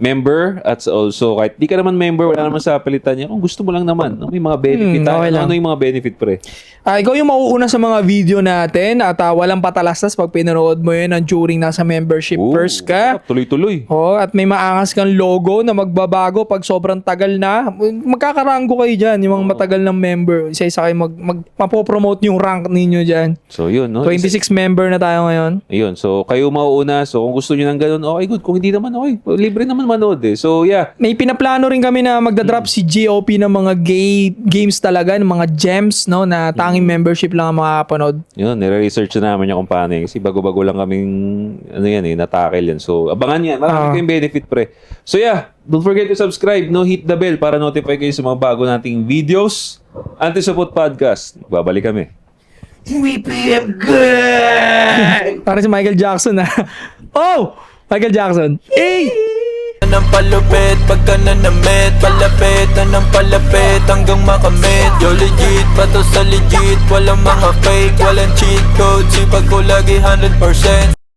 member at also kahit di ka naman member, wala naman sa palitan niya. Kung gusto mo lang naman, may mga benefit. okay lang. Ano yung mga benefit, pre? Ikaw yung mauuna sa mga video natin at walang patalastas pag pinanood mo yun during nasa membership first ka. Tuloy-tuloy. At may maangas kang logo na magbabago pag sobrang tagal na. Magkakaranggo kayo dyan, yung mga matagal ng member. Isa-isa kayo mapopromote yung rank ninyo dyan. So, yun, no? 26 member na tayo ngayon. Ayun, so kayo mauuna. So, kung gusto niyo ng ganun, okay, good. Kung hindi naman, okay. Libre naman manood So, yeah. May pinaplano rin kami na magdadrop si GOP ng mga games talaga, ng mga gems, no, na tanging membership lang ang makakapanood. Yun, nire-research na namin yung kung paano yun. Kasi bago-bago lang kaming, natakil yan. So, abangan yan. Marami kayong benefit, pre. So, yeah. Don't forget to subscribe, no? Hit the bell para notify kayo sa mga bago nating videos. Anti-Support Podcast. Babalik kami. WPM good! Para si Michael Jackson, Michael Jackson. Hey! Ng palupit, pagka nanamit palapit ng palapit hanggang makamit. Yo legit, pato sa legit. Walang mga fake, walang cheat code. Sipag ko lagi 100%.